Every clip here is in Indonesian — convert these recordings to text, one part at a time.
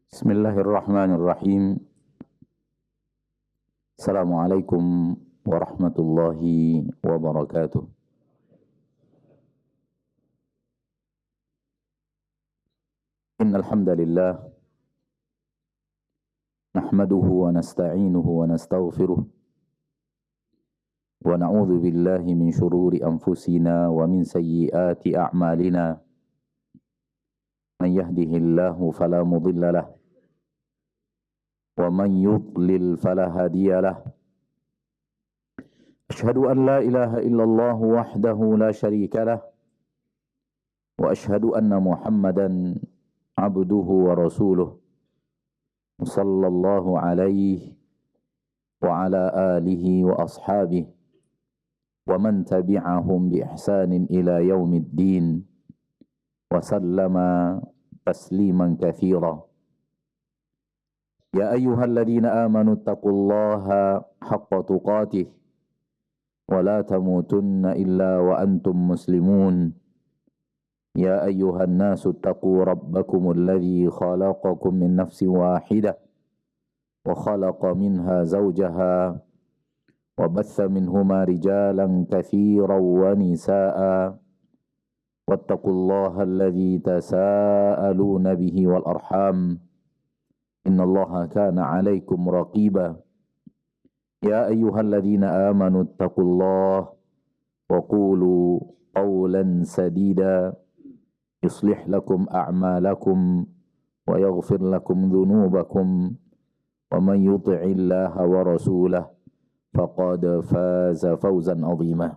Bismillahirrahmanirrahim. Assalamualaikum warahmatullahi wabarakatuh. Innal hamdalillah nahmaduhu wa nasta'inuhu wa nastaghfiruh wa na'udzu billahi min shururi anfusina wa min sayyiati a'malina. Man yahdihillahu fala mudilla lahu wa man yudlil fala hadiya lahu. Asyhadu an la ilaha illallah wahdahu la syarika lah wa asyhadu anna Muhammadan abduhu wa rasuluh sallallahu alaihi wa ala alihi wa ashabihi wa man tabi'ahum bi ihsanin ila yaumiddin wa sallama tasliman katsira. Ya ayyuhalladzina amanu taqullaha haqqa tuqatih wa la tamutunna illa wa antum muslimun. Ya ayyuhan nasu taqu rabbakumul ladzi khalaqakum min nafsin wahidah wa khalaqa minha zawjaha wa batha minhuma rijalan katsiran wa nisaa'a wattaqullaha alladzi tasaaluna bihi wal arham innallaha kana 'alaikum raqiba. Ya ayyuhalladzina amanu taqullaha wa qulu qawlan sadida yuslih lakum a'malakum wa yaghfir lakum dhunubakum wa man yuti'illaha wa rasulahu faqad faza fawzan 'azima.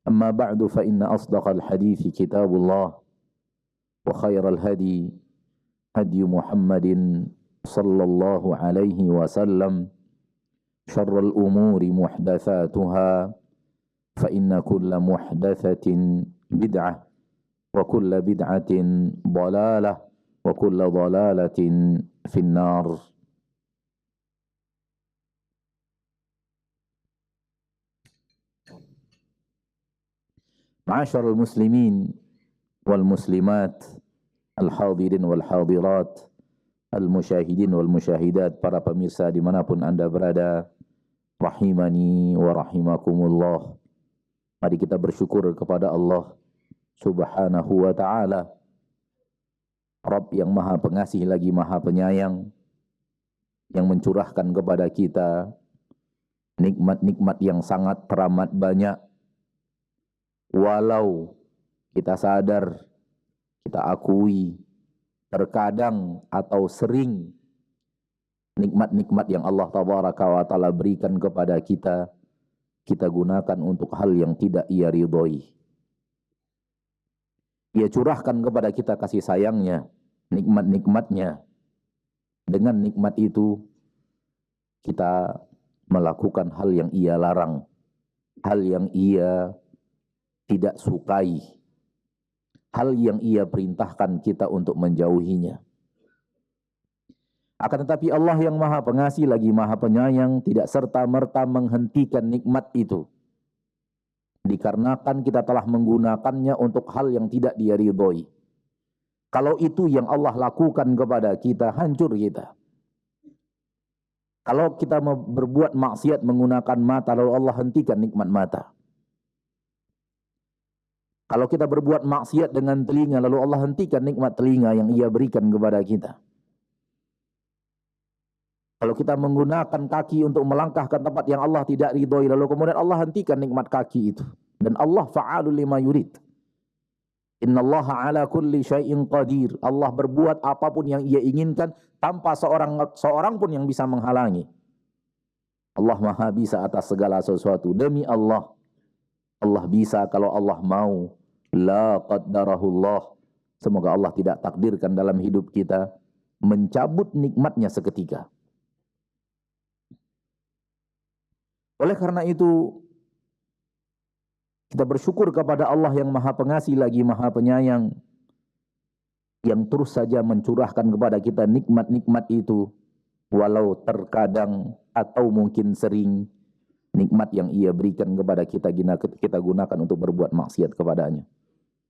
Amma ba'du fa inna asdaqal hadithi kitabullah wa khairal hadi hadi Muhammadin sallallahu alaihi wasallam. Syarrul umuri muhdatsatuha fa inna kulla muhdatsatin bid'ah wa kulla bid'atin dhalalah wa kulla dhalalatin finnar. Ma'asyiral muslimin wal muslimat, al-hadirin wal hadirat, al-musyahidin wal musyahidat, para pemirsa dimanapun Anda berada, rahimani wa rahimakumullah. Mari kita bersyukur kepada Allah subhanahu wa ta'ala, Rabb yang maha pengasih lagi maha penyayang, yang mencurahkan kepada kita nikmat-nikmat yang sangat teramat banyak. Walau kita sadar, kita akui, terkadang atau sering nikmat-nikmat yang Allah tabaraka wa ta'ala berikan kepada kita, kita gunakan untuk hal yang tidak Ia ridhoi. Ia curahkan kepada kita kasih sayangnya, nikmat-nikmatnya. Dengan nikmat itu, kita melakukan hal yang Ia larang, hal yang Ia tidak sukai, hal yang Ia perintahkan kita untuk menjauhinya. Akan tetapi Allah yang maha pengasih lagi maha penyayang tidak serta-merta menghentikan nikmat itu, dikarenakan kita telah menggunakannya untuk hal yang tidak Dia ridhoi. Kalau itu yang Allah lakukan kepada kita, hancur kita. Kalau kita berbuat maksiat menggunakan mata, lalu Allah hentikan nikmat mata. Kalau kita berbuat maksiat dengan telinga, lalu Allah hentikan nikmat telinga yang Ia berikan kepada kita. Kalau kita menggunakan kaki untuk melangkah ke tempat yang Allah tidak ridhoi, lalu kemudian Allah hentikan nikmat kaki itu. Dan Allah fa'alul lima yurid. Innallaha ala kulli syai'in qadir. Allah berbuat apapun yang Ia inginkan tanpa seorang pun yang bisa menghalangi. Allah maha bisa atas segala sesuatu. Demi Allah, Allah bisa kalau Allah mau. La qaddarahullah. Semoga Allah tidak takdirkan dalam hidup kita mencabut nikmatnya seketika. Oleh karena itu, kita bersyukur kepada Allah yang maha pengasih lagi maha penyayang, yang terus saja mencurahkan kepada kita nikmat-nikmat itu, walau terkadang atau mungkin sering nikmat yang Ia berikan kepada kita gunakan untuk berbuat maksiat kepadanya.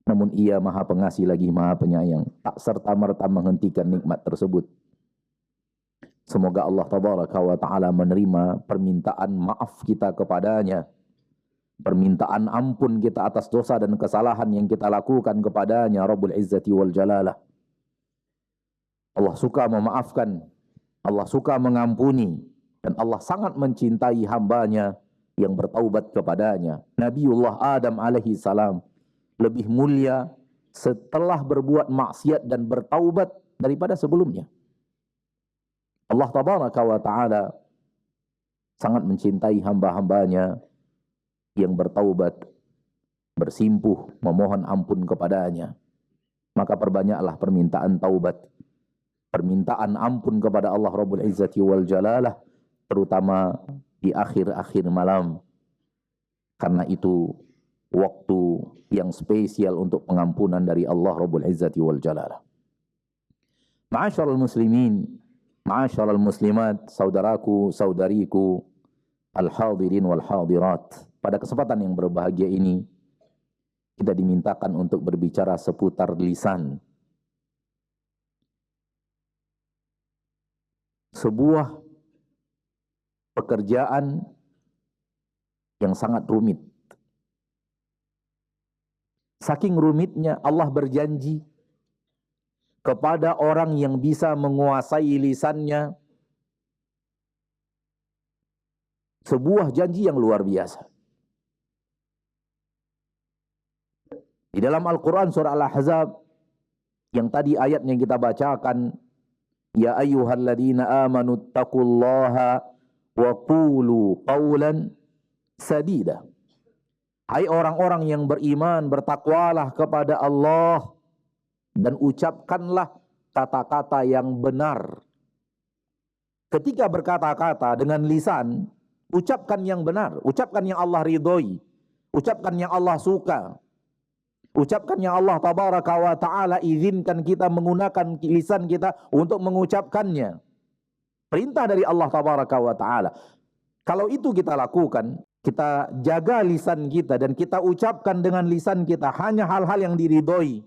Namun Ia maha pengasih lagi maha penyayang, tak serta-merta menghentikan nikmat tersebut. Semoga Allah tabaraka wa ta'ala menerima permintaan maaf kita kepadanya, permintaan ampun kita atas dosa dan kesalahan yang kita lakukan kepadanya, Rabbul Izzati wal Jalalah. Allah suka memaafkan, Allah suka mengampuni, dan Allah sangat mencintai hambanya yang bertaubat kepadanya. Nabiullah Adam alaihi salam lebih mulia setelah berbuat maksiat dan bertaubat daripada sebelumnya. Allah tabaraka wa ta'ala sangat mencintai hamba-hambanya yang bertaubat, bersimpuh, memohon ampun kepadanya. Maka perbanyaklah permintaan taubat, permintaan ampun kepada Allah Rabbul Izzati wal Jalalah, terutama di akhir-akhir malam. Karena itu waktu yang spesial untuk pengampunan dari Allah Rabbul Izzati wal Jalalah. Ma'asyiral muslimin, ma'asyiral muslimat, saudaraku, saudariku, al-hadirin wal hadirat. Pada kesempatan yang berbahagia ini, kita dimintakan untuk berbicara seputar lisan. Sebuah pekerjaan yang sangat rumit. Saking rumitnya, Allah berjanji kepada orang yang bisa menguasai lisannya sebuah janji yang luar biasa. Di dalam Al-Quran surah Al-Ahzab yang tadi ayatnya kita bacakan, ya ayyuhalladzina amanu taqullaha wa qulu qawlan sadida. Hai orang-orang yang beriman, bertakwalah kepada Allah dan ucapkanlah kata-kata yang benar. Ketika berkata-kata dengan lisan, ucapkan yang benar, ucapkan yang Allah ridhoi, ucapkan yang Allah suka, ucapkan yang Allah tabaraka wa ta'ala izinkan kita menggunakan lisan kita untuk mengucapkannya. Perintah dari Allah tabaraka wa ta'ala. Kalau itu kita lakukan, kita jaga lisan kita dan kita ucapkan dengan lisan kita hanya hal-hal yang diridhoi,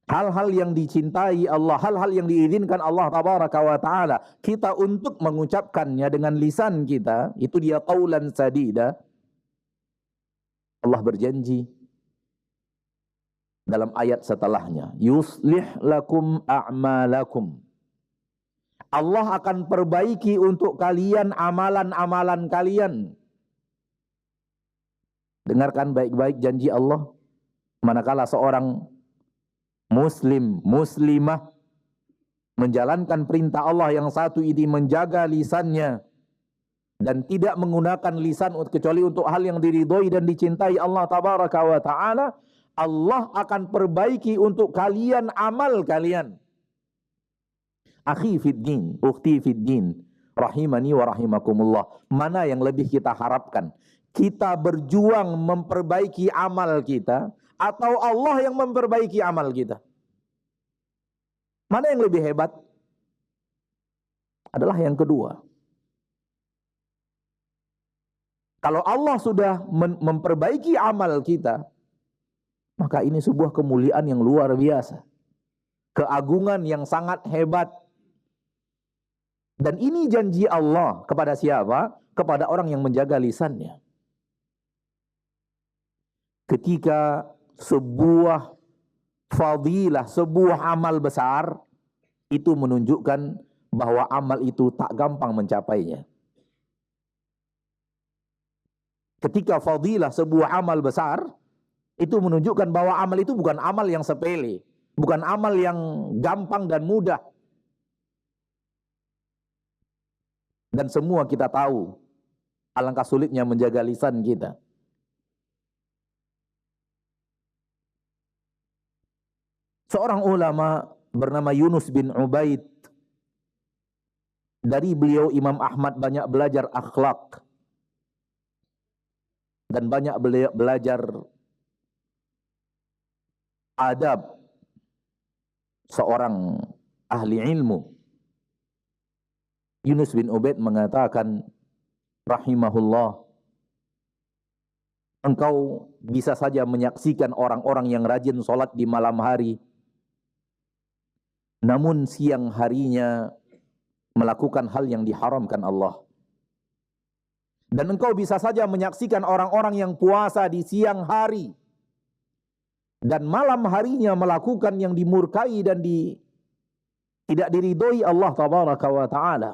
hal-hal yang dicintai Allah, hal-hal yang diizinkan Allah tabaraka wa ta'ala, kita untuk mengucapkannya dengan lisan kita, itu dia qaulan sadida. Allah berjanji dalam ayat setelahnya, yuslih lakum a'malakum. Allah akan perbaiki untuk kalian amalan-amalan kalian. Dengarkan baik-baik janji Allah. Manakala seorang muslim, muslimah menjalankan perintah Allah yang satu ini, menjaga lisannya dan tidak menggunakan lisan kecuali untuk hal yang diridhoi dan dicintai Allah tabaraka wa ta'ala, Allah akan perbaiki untuk kalian amal kalian. Akhi fid din, ukhti fid din, rahimani wa rahimakumullah. Mana yang lebih kita harapkan? Kita berjuang memperbaiki amal kita atau Allah yang memperbaiki amal kita? Mana yang lebih hebat? Adalah yang kedua. Kalau Allah sudah memperbaiki amal kita, maka ini sebuah kemuliaan yang luar biasa. Keagungan yang sangat hebat. Dan ini janji Allah kepada siapa? Kepada orang yang menjaga lisannya. Ketika sebuah fadilah, sebuah amal besar, itu menunjukkan bahwa amal itu tak gampang mencapainya. Ketika fadilah sebuah amal besar, itu menunjukkan bahwa amal itu bukan amal yang sepele, bukan amal yang gampang dan mudah. Dan semua kita tahu alangkah sulitnya menjaga lisan kita. Seorang ulama bernama Yunus bin Ubaid, dari beliau Imam Ahmad banyak belajar akhlak dan banyak belajar adab seorang ahli ilmu. Yunus bin Ubaid mengatakan, rahimahullah, engkau bisa saja menyaksikan orang-orang yang rajin sholat di malam hari, namun siang harinya melakukan hal yang diharamkan Allah. Dan engkau bisa saja menyaksikan orang-orang yang puasa di siang hari dan malam harinya melakukan yang dimurkai dan tidak diridhoi Allah tabaraka wa ta'ala.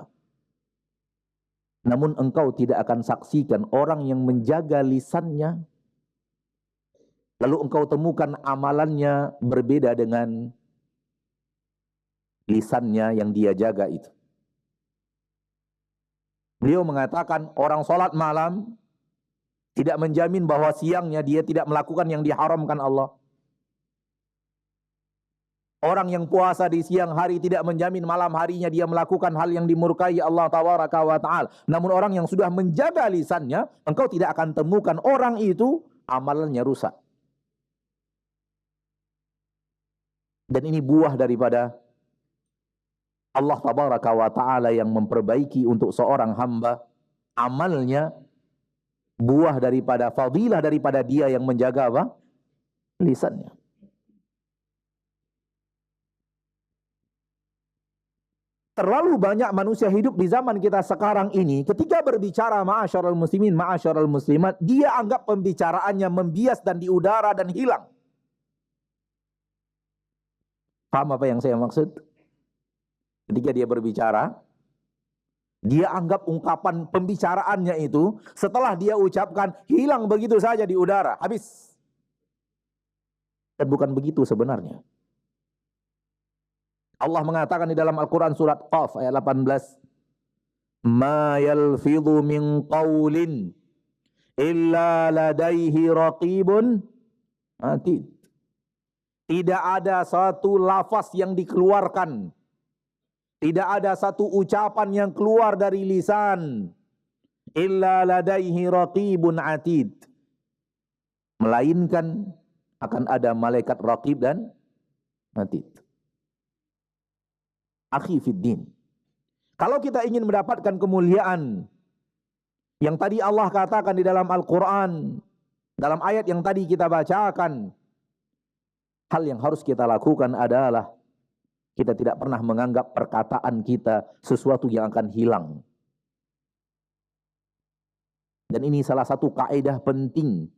Namun engkau tidak akan saksikan orang yang menjaga lisannya, lalu engkau temukan amalannya berbeda dengan lisannya yang dia jaga itu. Beliau mengatakan orang sholat malam tidak menjamin bahwa siangnya dia tidak melakukan yang diharamkan Allah. Orang yang puasa di siang hari tidak menjamin malam harinya dia melakukan hal yang dimurkai Allah tabaraka wa ta'ala. Namun orang yang sudah menjaga lisannya, engkau tidak akan temukan orang itu amalannya rusak. Dan ini buah daripada Allah tabaraka wa ta'ala yang memperbaiki untuk seorang hamba amalnya, buah daripada fadilah daripada dia yang menjaga apa? Lisannya. Terlalu banyak manusia hidup di zaman kita sekarang ini, ketika berbicara ma'asyaral muslimin, ma'asyaral muslimat, dia anggap pembicaraannya membias dan di udara dan hilang. Paham apa yang saya maksud? Ketika dia berbicara, dia anggap ungkapan pembicaraannya itu, setelah dia ucapkan, hilang begitu saja di udara, habis. Dan bukan begitu sebenarnya. Allah mengatakan di dalam Al-Quran surat Qaf ayat 18, "Ma yalfidhu min qawlin illa ladaihi raqibun atid." Tidak ada satu lafaz yang dikeluarkan, tidak ada satu ucapan yang keluar dari lisan, illa ladaihi raqibun atid, melainkan akan ada malaikat raqib dan atid. Akhi fiddin, kalau kita ingin mendapatkan kemuliaan yang tadi Allah katakan di dalam Al-Quran, dalam ayat yang tadi kita bacakan, hal yang harus kita lakukan adalah kita tidak pernah menganggap perkataan kita sesuatu yang akan hilang. Dan ini salah satu kaidah penting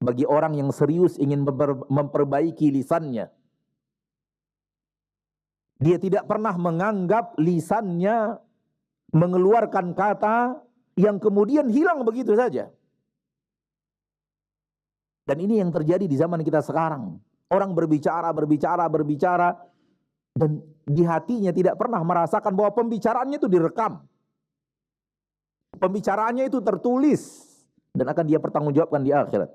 bagi orang yang serius ingin memperbaiki lisannya. Dia tidak pernah menganggap lisannya mengeluarkan kata yang kemudian hilang begitu saja. Dan ini yang terjadi di zaman kita sekarang. Orang berbicara, dan di hatinya tidak pernah merasakan bahwa pembicaraannya itu direkam. Pembicaraannya itu tertulis dan akan dia pertanggungjawabkan di akhirat.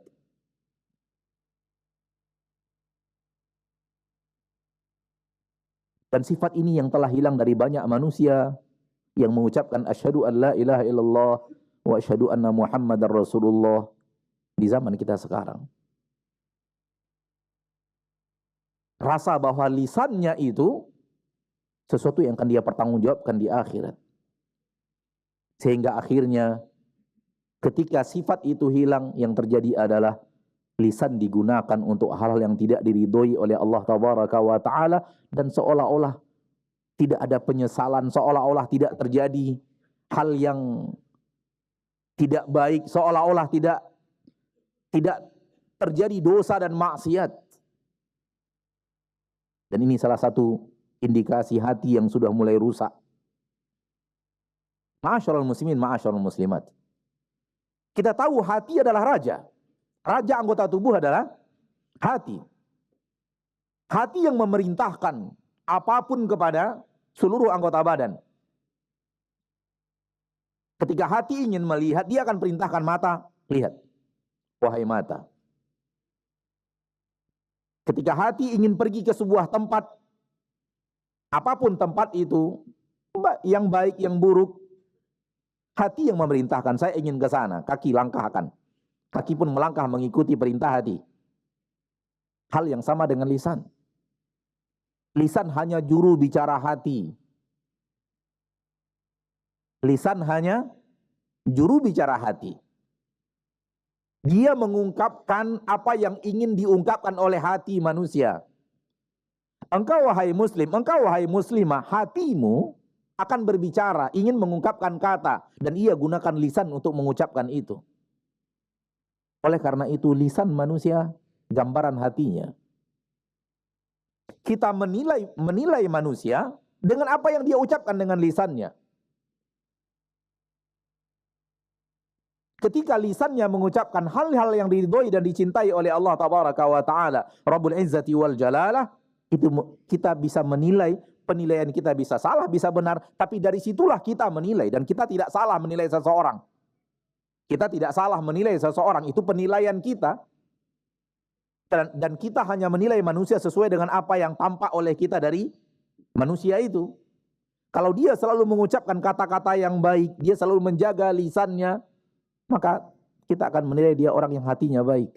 Dan sifat ini yang telah hilang dari banyak manusia yang mengucapkan asyhadu an la ilaha illallah wa asyhadu anna muhammadar rasulullah di zaman kita sekarang. Rasa bahwa lisannya itu sesuatu yang akan dia pertanggungjawabkan di akhirat. Sehingga akhirnya ketika sifat itu hilang, yang terjadi adalah lisan digunakan untuk hal-hal yang tidak diridhoi oleh Allah tabaraka wa ta'ala, dan seolah-olah tidak ada penyesalan, seolah-olah tidak terjadi hal yang tidak baik, seolah-olah tidak terjadi dosa dan maksiat. Dan ini salah satu indikasi hati yang sudah mulai rusak. Ma'asyiral muslimin, ma'asyiral muslimat. Kita tahu hati adalah raja. Raja anggota tubuh adalah hati. Hati yang memerintahkan apapun kepada seluruh anggota badan. Ketika hati ingin melihat, dia akan perintahkan mata, lihat. Wahai mata. Ketika hati ingin pergi ke sebuah tempat, apapun tempat itu, yang baik, yang buruk, hati yang memerintahkan, saya ingin ke sana, kaki langkahkan. Kaki pun melangkah mengikuti perintah hati. Hal yang sama dengan lisan. Lisan hanya juru bicara hati. Lisan hanya juru bicara hati. Dia mengungkapkan apa yang ingin diungkapkan oleh hati manusia. Engkau wahai muslim, engkau wahai muslimah, hatimu akan berbicara, ingin mengungkapkan kata, dan ia gunakan lisan untuk mengucapkan itu. Oleh karena itu, lisan manusia gambaran hatinya. Kita menilai manusia dengan apa yang dia ucapkan dengan lisannya. Ketika lisannya mengucapkan hal-hal yang diridhoi dan dicintai oleh Allah Tabaraka wa Ta'ala, Rabbul Izzati wal Jalalah, itu kita bisa menilai, penilaian kita bisa salah, bisa benar, tapi dari situlah kita menilai, dan kita tidak salah menilai seseorang. Kita tidak salah menilai seseorang, itu penilaian kita. Dan kita hanya menilai manusia sesuai dengan apa yang tampak oleh kita dari manusia itu. Kalau dia selalu mengucapkan kata-kata yang baik, dia selalu menjaga lisannya, maka kita akan menilai dia orang yang hatinya baik.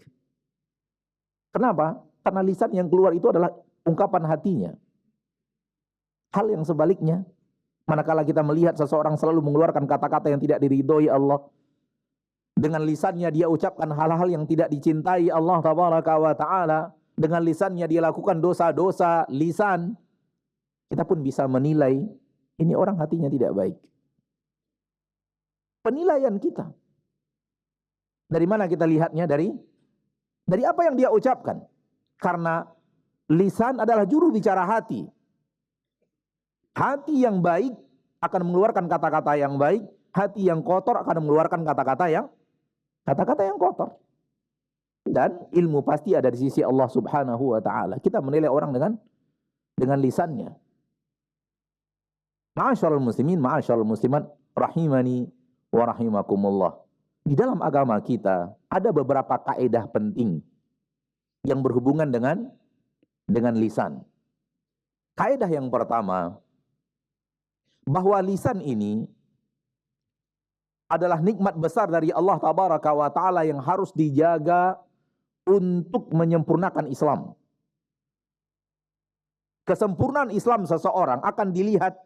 Kenapa? Karena lisan yang keluar itu adalah ungkapan hatinya. Hal yang sebaliknya, manakala kita melihat seseorang selalu mengeluarkan kata-kata yang tidak diridhoi Allah, dengan lisannya dia ucapkan hal-hal yang tidak dicintai Allah Tabaraka wa Ta'ala, dengan lisannya dia lakukan dosa-dosa lisan, kita pun bisa menilai ini orang hatinya tidak baik. Penilaian kita. Dari mana kita lihatnya? Dari apa yang dia ucapkan. Karena lisan adalah juru bicara hati. Hati yang baik akan mengeluarkan kata-kata yang baik, hati yang kotor akan mengeluarkan kata-kata yang kotor. Dan ilmu pasti ada di sisi Allah Subhanahu wa Ta'ala. Kita menilai orang dengan lisannya. Ma'asyarul muslimin, ma'asyarul muslimat, rahimani wa rahimakumullah. Di dalam agama kita ada beberapa kaidah penting yang berhubungan dengan lisan. Kaidah yang pertama, bahwa lisan ini adalah nikmat besar dari Allah Tabaraka wa Ta'ala yang harus dijaga untuk menyempurnakan Islam. Kesempurnaan Islam seseorang akan dilihat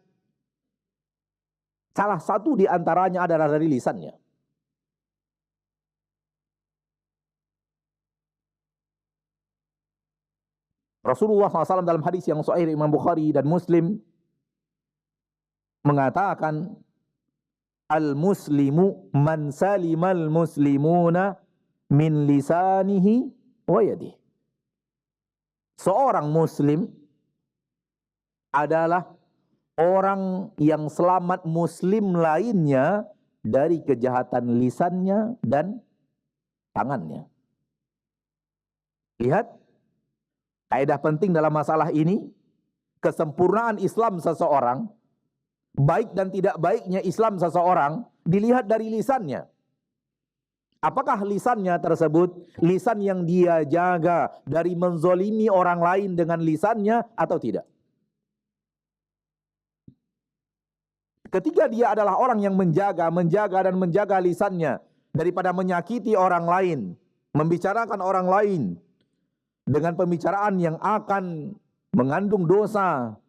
salah satu di antaranya adalah dari lisannya. Rasulullah SAW dalam hadis yang sahih Imam Bukhari dan Muslim mengatakan, al-muslimu man salimal muslimuna min lisanihi wa yadihi. Seorang muslim adalah orang yang selamat muslim lainnya dari kejahatan lisannya dan tangannya. Lihat, kaidah penting dalam masalah ini, kesempurnaan Islam seseorang, baik dan tidak baiknya Islam seseorang, dilihat dari lisannya. Apakah lisannya tersebut, lisan yang dia jaga dari menzolimi orang lain dengan lisannya atau tidak? Ketika dia adalah orang yang menjaga dan menjaga lisannya daripada menyakiti orang lain, membicarakan orang lain dengan pembicaraan yang akan mengandung dosa,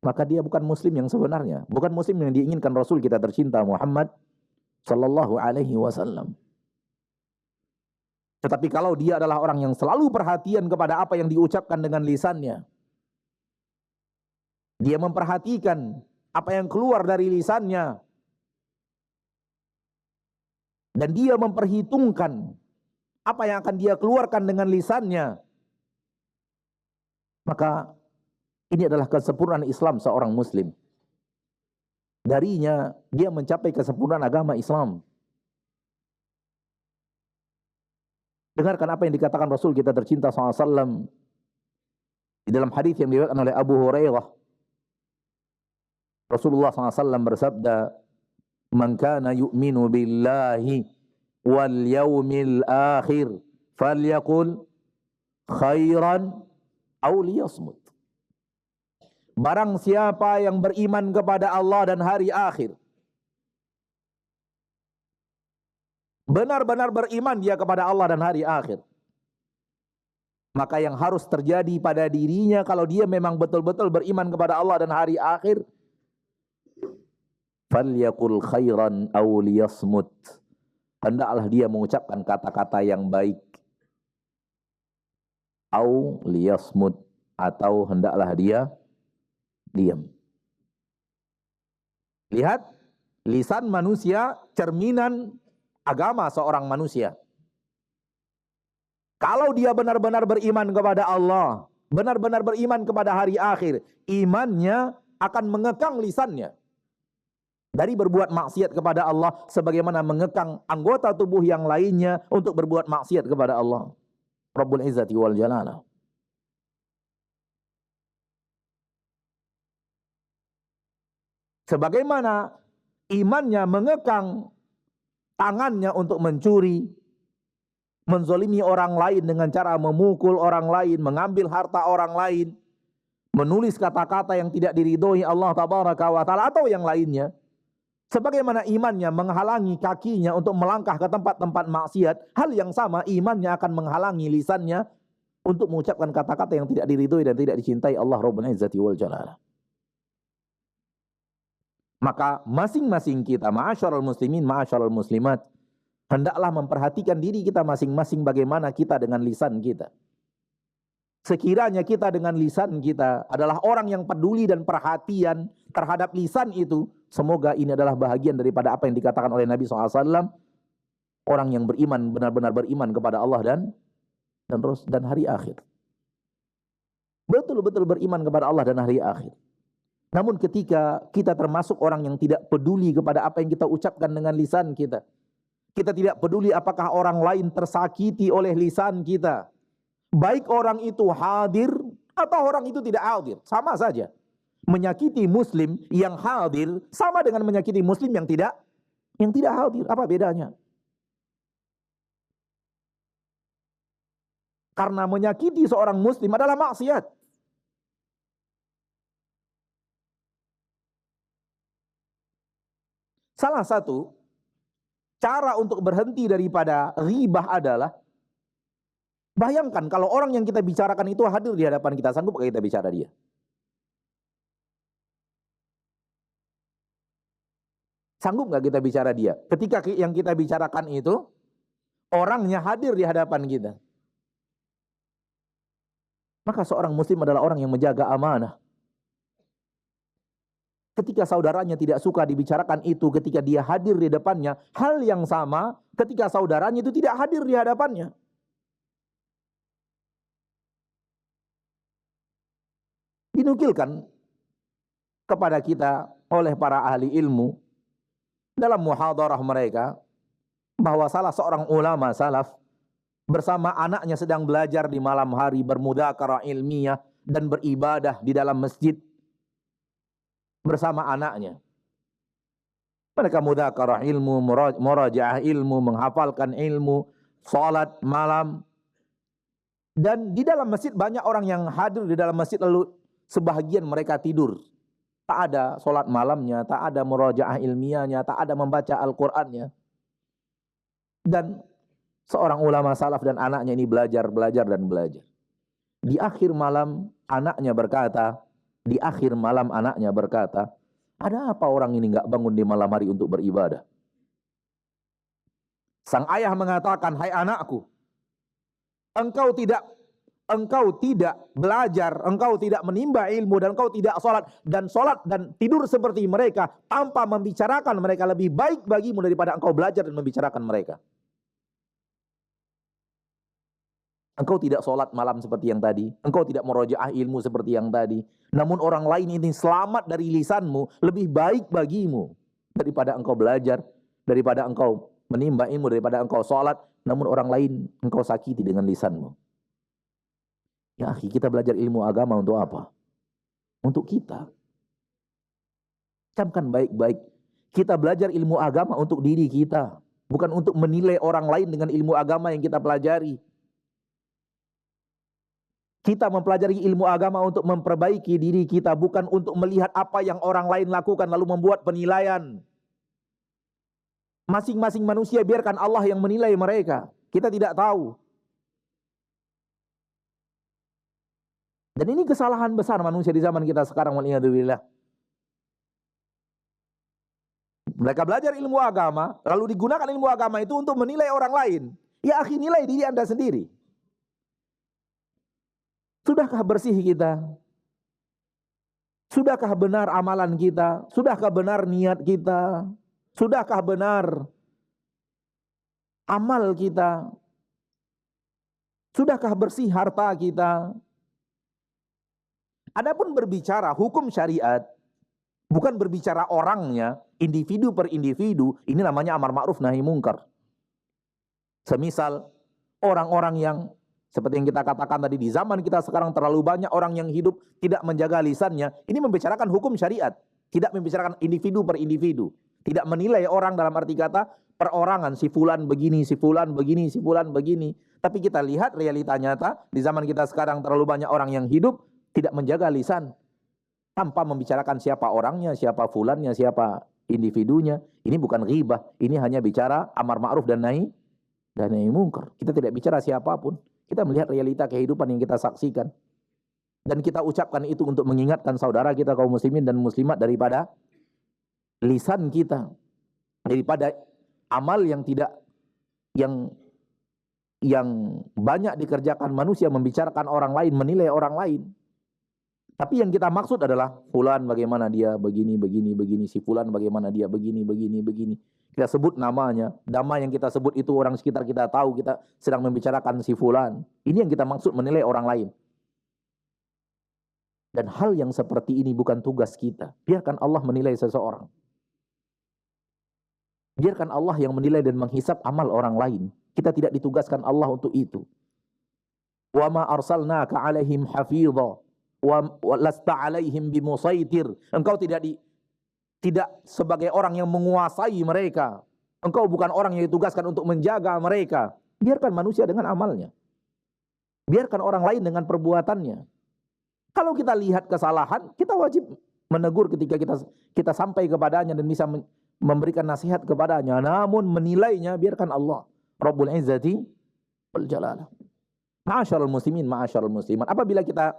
maka dia bukan muslim yang sebenarnya, bukan muslim yang diinginkan Rasul kita tercinta Muhammad sallallahu alaihi wasallam. Tetapi kalau dia adalah orang yang selalu perhatian kepada apa yang diucapkan dengan lisannya, dia memperhatikan apa yang keluar dari lisannya, dan dia memperhitungkan apa yang akan dia keluarkan dengan lisannya, maka ini adalah kesempurnaan Islam seorang muslim. Darinya dia mencapai kesempurnaan agama Islam. Dengarkan apa yang dikatakan Rasul kita tercinta SAW di dalam hadis yang diriwayatkan oleh Abu Hurairah. Rasulullah SAW bersabda, "Man kana yu'minu billahi wal yaumil akhir falyaqul khairan aw liyasmut." Barang siapa yang beriman kepada Allah dan hari akhir, benar-benar beriman dia kepada Allah dan hari akhir, maka yang harus terjadi pada dirinya kalau dia memang betul-betul beriman kepada Allah dan hari akhir, falyaqul khairan aw liyasmut, hendaklah dia mengucapkan kata-kata yang baik, aw liyasmut, atau hendaklah dia diam. Lihat, lisan manusia cerminan agama seorang manusia. Kalau dia benar-benar beriman kepada Allah, benar-benar beriman kepada hari akhir, imannya akan mengekang lisannya dari berbuat maksiat kepada Allah, sebagaimana mengekang anggota tubuh yang lainnya untuk berbuat maksiat kepada Allah Rabbul Izzati wal Jalalah. Sebagaimana imannya mengekang tangannya untuk mencuri, menzolimi orang lain dengan cara memukul orang lain, mengambil harta orang lain, menulis kata-kata yang tidak diridhoi Allah Tabaraka wa Ta'ala atau yang lainnya. Sebagaimana imannya menghalangi kakinya untuk melangkah ke tempat-tempat maksiat, hal yang sama imannya akan menghalangi lisannya untuk mengucapkan kata-kata yang tidak diridhoi dan tidak dicintai Allah Rabbul Izzati wal Jalalah. Maka masing-masing kita, ma'asyiral muslimin, ma'asyiral muslimat, hendaklah memperhatikan diri kita masing-masing bagaimana kita dengan lisan kita. Sekiranya kita dengan lisan kita adalah orang yang peduli dan perhatian terhadap lisan itu, semoga ini adalah bahagian daripada apa yang dikatakan oleh Nabi SAW. Orang yang beriman, benar-benar beriman kepada Allah dan hari akhir. Betul-betul beriman kepada Allah dan hari akhir. Namun ketika kita termasuk orang yang tidak peduli kepada apa yang kita ucapkan dengan lisan kita, kita tidak peduli apakah orang lain tersakiti oleh lisan kita, baik orang itu hadir atau orang itu tidak hadir, sama saja. Menyakiti muslim yang hadir sama dengan menyakiti muslim yang tidak hadir. Apa bedanya? Karena menyakiti seorang muslim adalah maksiat. Salah satu cara untuk berhenti daripada ghibah adalah, bayangkan kalau orang yang kita bicarakan itu hadir di hadapan kita, sanggup gak kita bicara dia? Sanggup gak kita bicara dia? Ketika yang kita bicarakan itu, orangnya hadir di hadapan kita. Maka seorang muslim adalah orang yang menjaga amanah. Ketika saudaranya tidak suka dibicarakan itu, ketika dia hadir di depannya, hal yang sama ketika saudaranya itu tidak hadir di hadapannya. Dinukilkan kepada kita oleh para ahli ilmu dalam muhadarah mereka bahwa salah seorang ulama salaf bersama anaknya sedang belajar di malam hari, bermudzakarah ilmiah dan beribadah di dalam masjid bersama anaknya. Mereka mudzakarah ilmu, murajaah ilmu, menghafalkan ilmu, salat malam. Dan di dalam masjid banyak orang yang hadir di dalam masjid, lalu sebahagian mereka tidur. Tak ada salat malamnya, tak ada murajaah ilmiahnya, tak ada membaca Al-Qur'annya. Dan seorang ulama salaf dan anaknya ini belajar. Di akhir malam anaknya berkata, ada apa orang ini nggak bangun di malam hari untuk beribadah? Sang ayah mengatakan, hai anakku, engkau tidak belajar, engkau tidak menimba ilmu, dan engkau tidak sholat dan tidur seperti mereka tanpa membicarakan mereka, lebih baik bagimu daripada engkau belajar dan membicarakan mereka. Engkau tidak sholat malam seperti yang tadi, engkau tidak murajaah ilmu seperti yang tadi, namun orang lain ini selamat dari lisanmu, lebih baik bagimu daripada engkau belajar, daripada engkau menimba ilmu, daripada engkau sholat, namun orang lain engkau sakiti dengan lisanmu. Ya akhi, kita belajar ilmu agama untuk apa? Untuk kita. Camkan baik-baik, kita belajar ilmu agama untuk diri kita, bukan untuk menilai orang lain dengan ilmu agama yang kita pelajari. Kita mempelajari ilmu agama untuk memperbaiki diri kita, bukan untuk melihat apa yang orang lain lakukan lalu membuat penilaian. Masing-masing manusia biarkan Allah yang menilai mereka. Kita tidak tahu. Dan ini kesalahan besar manusia di zaman kita sekarang, waliyadzubillah. Mereka belajar ilmu agama, lalu digunakan ilmu agama itu untuk menilai orang lain. Ya akhi, nilai diri Anda sendiri. Sudahkah bersih kita? Sudahkah benar amalan kita? Sudahkah benar niat kita? Sudahkah benar amal kita? Sudahkah bersih harta kita? Adapun berbicara hukum syariat, bukan berbicara orangnya, individu per individu, ini namanya amar ma'ruf nahi mungkar. Semisal orang-orang yang seperti yang kita katakan tadi, di zaman kita sekarang terlalu banyak orang yang hidup tidak menjaga lisannya. Ini membicarakan hukum syariat, tidak membicarakan individu per individu. Tidak menilai orang dalam arti kata perorangan, si fulan begini, si fulan begini, si fulan begini. Tapi kita lihat realita nyata, di zaman kita sekarang terlalu banyak orang yang hidup tidak menjaga lisan. Tanpa membicarakan siapa orangnya, siapa fulannya, siapa individunya. Ini bukan ghibah, ini hanya bicara amar ma'ruf dan nahi mungkar. Kita tidak bicara siapapun. Kita melihat realita kehidupan yang kita saksikan. Dan kita ucapkan itu untuk mengingatkan saudara kita kaum muslimin dan muslimat daripada lisan kita. Daripada amal yang tidak, yang banyak dikerjakan manusia, membicarakan orang lain, menilai orang lain. Tapi yang kita maksud adalah fulan bagaimana dia begini, si fulan bagaimana dia begini. Kita sebut namanya, nama yang kita sebut itu orang sekitar kita tahu kita sedang membicarakan si fulan. Ini yang kita maksud menilai orang lain. Dan hal yang seperti ini bukan tugas kita. Biarkan Allah menilai seseorang. Biarkan Allah yang menilai dan menghisap amal orang lain. Kita tidak ditugaskan Allah untuk itu. Wa ma arsalnaka 'alaihim hafidha wa lasta 'alaihim bimusaitir. Engkau tidak sebagai orang yang menguasai mereka. Engkau bukan orang yang ditugaskan untuk menjaga mereka. Biarkan manusia dengan amalnya. Biarkan orang lain dengan perbuatannya. Kalau kita lihat kesalahan, kita wajib menegur ketika kita sampai kepadanya dan bisa memberikan nasihat kepadanya. Namun menilainya biarkan Allah Rabbul Izzati wal Jalalah. Ma'asyarul muslimin, ma'asyarul muslimat. Apabila kita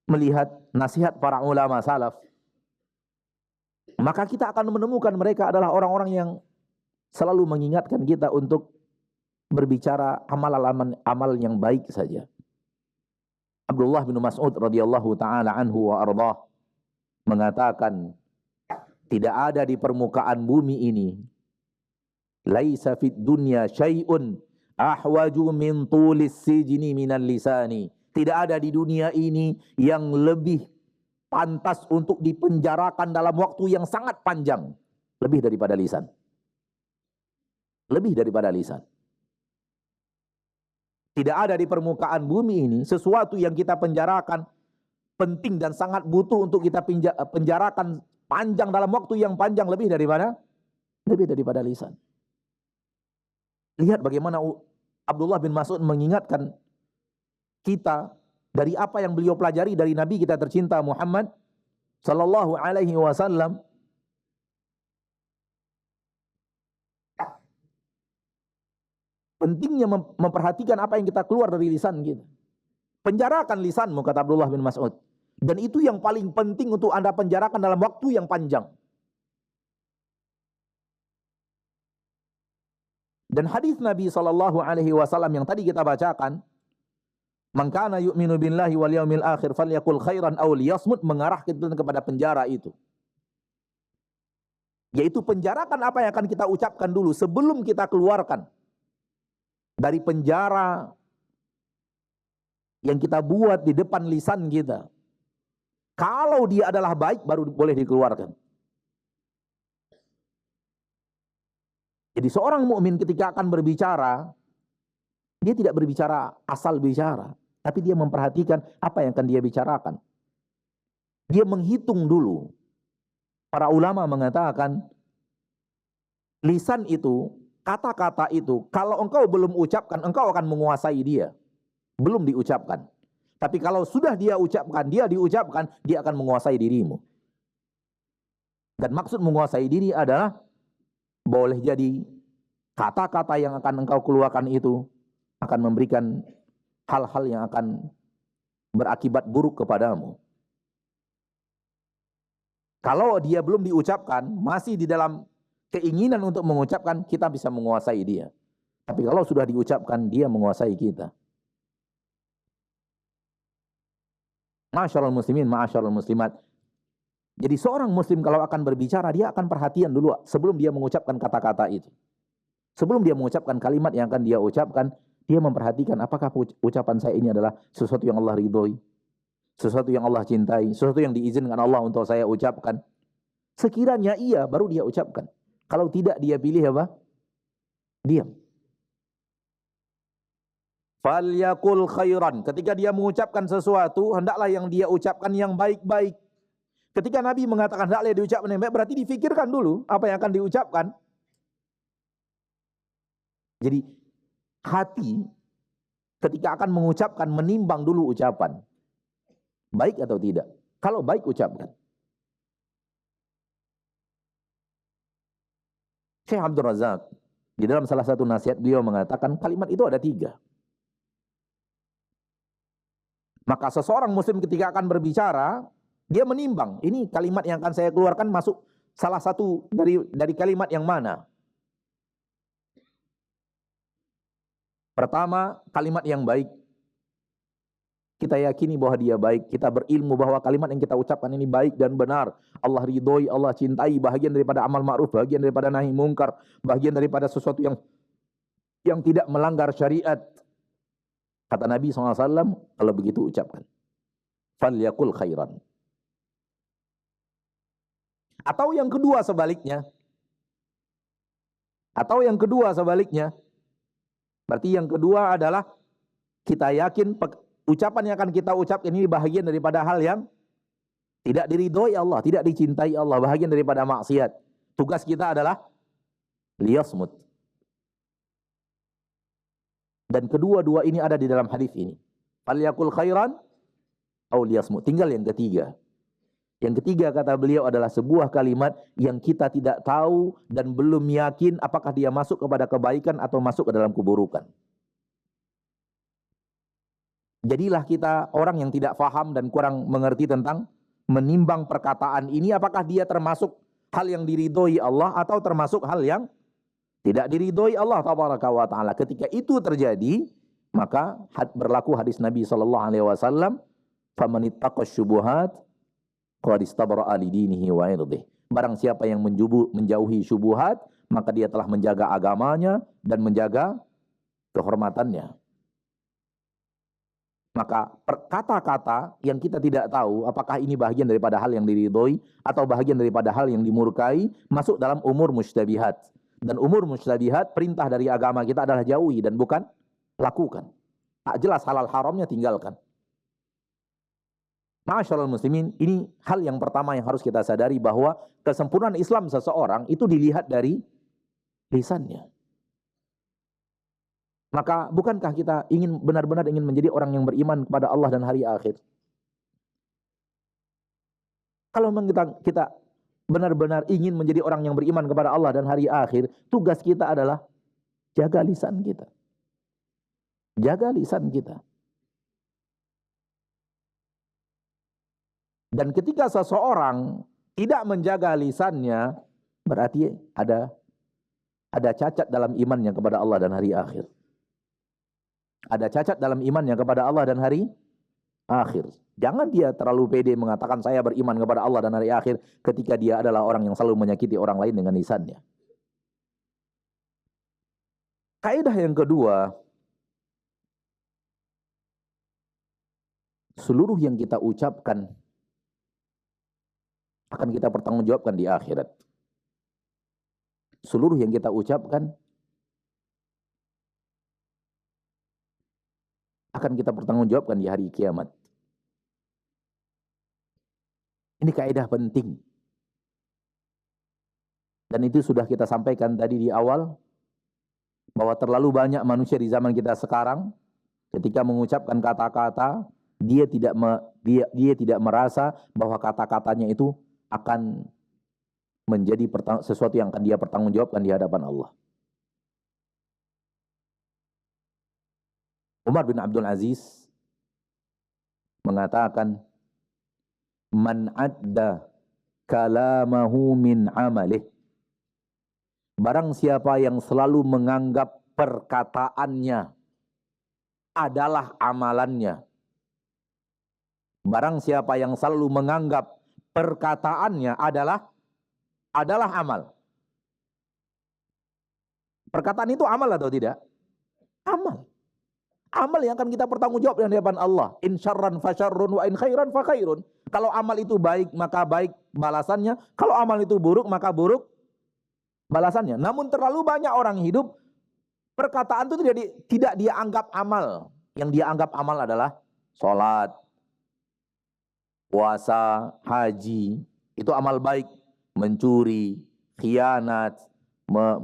melihat nasihat para ulama salaf, maka kita akan menemukan mereka adalah orang-orang yang selalu mengingatkan kita untuk berbicara amal yang baik saja. Abdullah bin Mas'ud radhiyallahu taala anhu wa ardhah mengatakan, tidak ada di permukaan bumi ini, laisa fid dunya syai'un ahwaju min tulis sijni minal lisani. Tidak ada di dunia ini yang lebih pantas untuk dipenjarakan dalam waktu yang sangat panjang. Lebih daripada lisan. Lebih daripada lisan. Tidak ada di permukaan bumi ini sesuatu yang kita penjarakan penting dan sangat butuh untuk kita penjarakan panjang dalam waktu yang panjang lebih daripada lisan. Lihat bagaimana Abdullah bin Mas'ud mengingatkan kita dari apa yang beliau pelajari dari Nabi kita tercinta Muhammad sallallahu alaihi wasallam. Pentingnya memperhatikan apa yang kita keluar dari lisan kita. Penjarakan lisanmu, kata Abdullah bin Mas'ud. Dan itu yang paling penting untuk Anda penjarakan dalam waktu yang panjang. Dan hadis Nabi sallallahu alaihi wasallam yang tadi kita bacakan, man kana yu'minu billahi wal yaumil akhir falyakul khairan aw liyasmut, mengarah kita kepada penjara itu. Yaitu penjarakan apa yang akan kita ucapkan dulu sebelum kita keluarkan dari penjara yang kita buat di depan lisan kita. Kalau dia adalah baik baru boleh dikeluarkan. Jadi seorang mukmin ketika akan berbicara, dia tidak berbicara asal bicara, tapi dia memperhatikan apa yang akan dia bicarakan. Dia menghitung dulu. Para ulama mengatakan lisan itu, kata-kata itu, kalau engkau belum ucapkan, engkau akan menguasai dia. Belum diucapkan. Tapi kalau sudah dia ucapkan, dia diucapkan, dia akan menguasai dirimu. Dan maksud menguasai diri adalah boleh jadi kata-kata yang akan engkau keluarkan itu akan memberikan hal-hal yang akan berakibat buruk kepadamu. Kalau dia belum diucapkan, masih di dalam keinginan untuk mengucapkan, kita bisa menguasai dia. Tapi kalau sudah diucapkan, dia menguasai kita. Ma'asyarul muslimin, ma'asyarul muslimat. Jadi seorang muslim kalau akan berbicara, dia akan perhatian dulu sebelum dia mengucapkan kata-kata itu. Sebelum dia mengucapkan kalimat yang akan dia ucapkan, dia memperhatikan apakah ucapan saya ini adalah sesuatu yang Allah ridhoi, sesuatu yang Allah cintai, sesuatu yang diizinkan Allah untuk saya ucapkan. Sekiranya iya, baru dia ucapkan. Kalau tidak, dia pilih apa? Diam. Falyakul khairan. Ketika dia mengucapkan sesuatu, hendaklah yang dia ucapkan yang baik-baik. Ketika Nabi mengatakan hendaklah diucapkan yang baik, berarti difikirkan dulu apa yang akan diucapkan. Jadi hati ketika akan mengucapkan menimbang dulu ucapan. Baik atau tidak. Kalau baik, ucapkan. Syekh Abdul Razak di dalam salah satu nasihat beliau mengatakan kalimat itu ada 3. Maka seseorang muslim ketika akan berbicara, dia menimbang, ini kalimat yang akan saya keluarkan masuk salah satu dari kalimat yang mana. Pertama, kalimat yang baik. Kita yakini bahwa dia baik, kita berilmu bahwa kalimat yang kita ucapkan ini baik dan benar. Allah ridhoi, Allah cintai, bahagian daripada amal ma'ruf, bahagian daripada nahi mungkar, bahagian daripada sesuatu yang tidak melanggar syariat. Kata Nabi SAW, kalau begitu ucapkan. Falyakul khairan. Atau yang kedua sebaliknya. Berarti yang kedua adalah kita yakin ucapan yang akan kita ucapkan ini bahagian daripada hal yang tidak diridhoi Allah, tidak dicintai Allah, bahagian daripada maksiat. Tugas kita adalah liyasmut. Dan kedua-dua ini ada di dalam hadis ini. Falyakul khairan au liyasmut. Tinggal yang ketiga. Yang ketiga kata beliau adalah sebuah kalimat yang kita tidak tahu dan belum yakin apakah dia masuk kepada kebaikan atau masuk ke dalam keburukan. Jadilah kita orang yang tidak faham dan kurang mengerti tentang menimbang perkataan ini, apakah dia termasuk hal yang diridhoi Allah atau termasuk hal yang tidak diridhoi Allah tabaraka wa taala. Ketika itu terjadi, maka berlaku hadis Nabi sallallahu alaihi wasallam, "Famanittaqash syubuhat qad istabra'a li dinihi wa 'irdihi." Barang siapa yang menjauhi syubhat, maka dia telah menjaga agamanya dan menjaga kehormatannya. Maka kata-kata yang kita tidak tahu apakah ini bahagian daripada hal yang diridhoi atau bahagian daripada hal yang dimurkai, masuk dalam umur mustabihat. Dan umur mustabihat, perintah dari agama kita adalah jauhi dan bukan lakukan. Tak jelas halal haramnya, tinggalkan. Ma'asyiral muslimin, ini hal yang pertama yang harus kita sadari, bahwa kesempurnaan Islam seseorang itu dilihat dari lisannya. Maka bukankah kita benar-benar ingin menjadi orang yang beriman kepada Allah dan hari akhir? Kalau kita benar-benar ingin menjadi orang yang beriman kepada Allah dan hari akhir, tugas kita adalah jaga lisan kita. Jaga lisan kita. Dan ketika seseorang tidak menjaga lisannya, berarti ada cacat dalam imannya kepada Allah dan hari akhir. Ada cacat dalam imannya kepada Allah dan hari akhir. Jangan dia terlalu pede mengatakan saya beriman kepada Allah dan hari akhir ketika dia adalah orang yang selalu menyakiti orang lain dengan lisannya. Kaidah yang kedua, seluruh yang kita ucapkan akan kita pertanggungjawabkan di akhirat. Seluruh yang kita ucapkan akan kita pertanggungjawabkan di hari kiamat. Ini kaidah penting. Dan itu sudah kita sampaikan tadi di awal, bahwa terlalu banyak manusia di zaman kita sekarang, ketika mengucapkan kata-kata, dia tidak merasa bahwa kata-katanya itu akan menjadi sesuatu yang akan dia pertanggungjawabkan di hadapan Allah. Umar bin Abdul Aziz mengatakan, "Man adda kalamahu min amalih." Barang siapa yang selalu menganggap perkataannya adalah amalannya. Barang siapa yang selalu menganggap perkataannya adalah amal. Perkataan itu amal atau tidak? Amal. Amal yang akan kita pertanggungjawabkan di hadapan Allah. In syarran fa syarrun wa in khairan fa khairun. Kalau amal itu baik, maka baik balasannya. Kalau amal itu buruk, maka buruk balasannya. Namun terlalu banyak orang hidup, perkataan itu tidak dia anggap amal. Yang dia anggap amal adalah sholat, puasa, haji. Itu amal baik. Mencuri, khianat,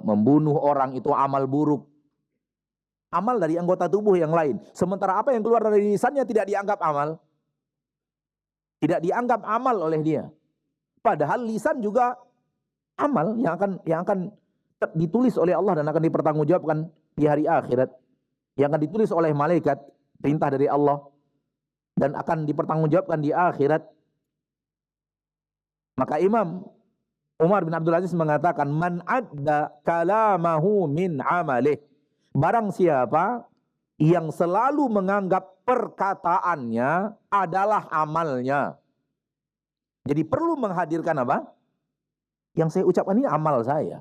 membunuh orang itu amal buruk. Amal dari anggota tubuh yang lain. Sementara apa yang keluar dari lisannya tidak dianggap amal. Tidak dianggap amal oleh dia. Padahal lisan juga amal yang akan ditulis oleh Allah dan akan dipertanggungjawabkan di hari akhirat. Yang akan ditulis oleh malaikat, perintah dari Allah, dan akan dipertanggungjawabkan di akhirat. Maka Imam Umar bin Abdul Aziz mengatakan, man adda kalamahu min amalih. Barang siapa yang selalu menganggap perkataannya adalah amalnya. Jadi perlu menghadirkan apa? Yang saya ucapkan ini amal saya.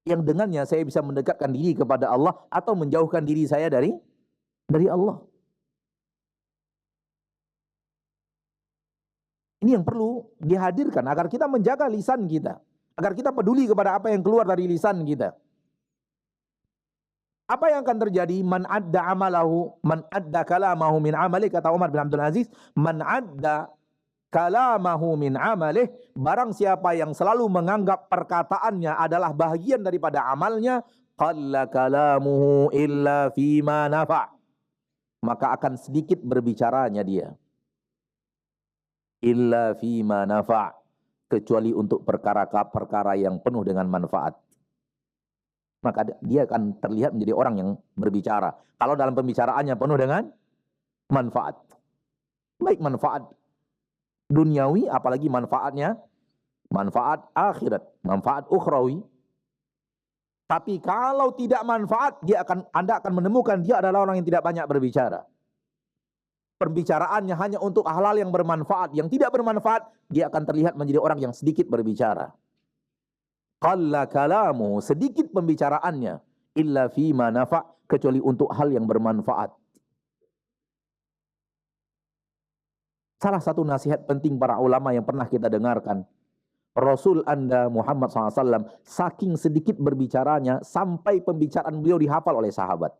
Yang dengannya saya bisa mendekatkan diri kepada Allah atau menjauhkan diri saya dari Allah. Ini yang perlu dihadirkan agar kita menjaga lisan kita. Agar kita peduli kepada apa yang keluar dari lisan kita. Apa yang akan terjadi? Man adda amalahu, man adda kalamahu min amalih, kata Umar bin Abdul Aziz, man adda kalamahu min amalih, barang siapa yang selalu menganggap perkataannya adalah bahagian daripada amalnya, qalla kalamuhu illa fima nafa', maka akan sedikit berbicaranya dia. Illa fima nafa', kecuali untuk perkara-perkara yang penuh dengan manfaat. Maka dia akan terlihat menjadi orang yang berbicara. Kalau dalam pembicaraannya penuh dengan manfaat. Baik manfaat duniawi, apalagi manfaatnya manfaat akhirat, manfaat ukhrawi. Tapi kalau tidak manfaat, Anda akan menemukan dia adalah orang yang tidak banyak berbicara. Pembicaraannya hanya untuk hal-hal yang bermanfaat. Yang tidak bermanfaat, dia akan terlihat menjadi orang yang sedikit berbicara. Qalla kalamu, sedikit pembicaraannya, illa fima nafa', kecuali untuk hal yang bermanfaat. Salah satu nasihat penting para ulama yang pernah kita dengarkan, Rasul Anda Muhammad SAW saking sedikit berbicaranya sampai pembicaraan beliau dihafal oleh sahabat.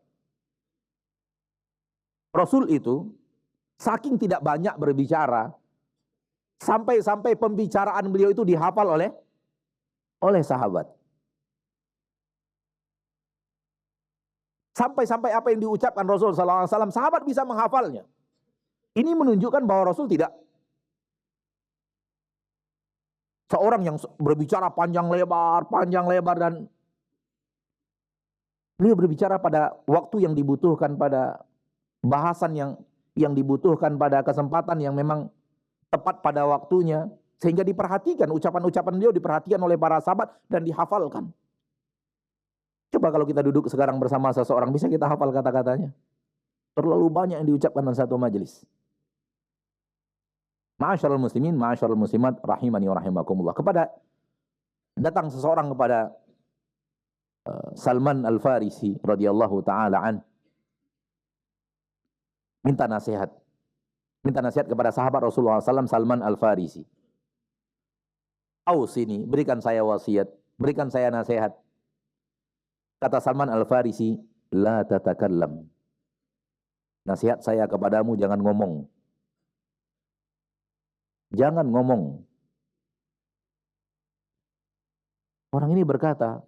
Rasul itu saking tidak banyak berbicara sampai pembicaraan beliau itu dihafal oleh sahabat. Sampai apa yang diucapkan Rasul SAW, sahabat bisa menghafalnya. Ini menunjukkan bahwa Rasul tidak seorang yang berbicara panjang lebar dan beliau berbicara pada waktu yang dibutuhkan, pada bahasan yang dibutuhkan, pada kesempatan yang memang tepat pada waktunya. Sehingga diperhatikan, ucapan-ucapan beliau diperhatikan oleh para sahabat dan dihafalkan. Coba kalau kita duduk sekarang bersama seseorang, bisa kita hafal kata-katanya? Terlalu banyak yang diucapkan dalam satu majelis. Ma'asyarul muslimin, ma'asyarul muslimat, rahimani wa rahimakumullah. Datang seseorang kepada Salman Al-Farisi radhiyallahu taala an, minta nasihat kepada sahabat Rasulullah SAW, Salman Al-Farisi. Ausini, berikan saya wasiat, berikan saya nasihat. Kata Salman Al-Farisi, la tatakallam. Nasihat saya kepadamu, jangan ngomong. Jangan ngomong. Orang ini berkata,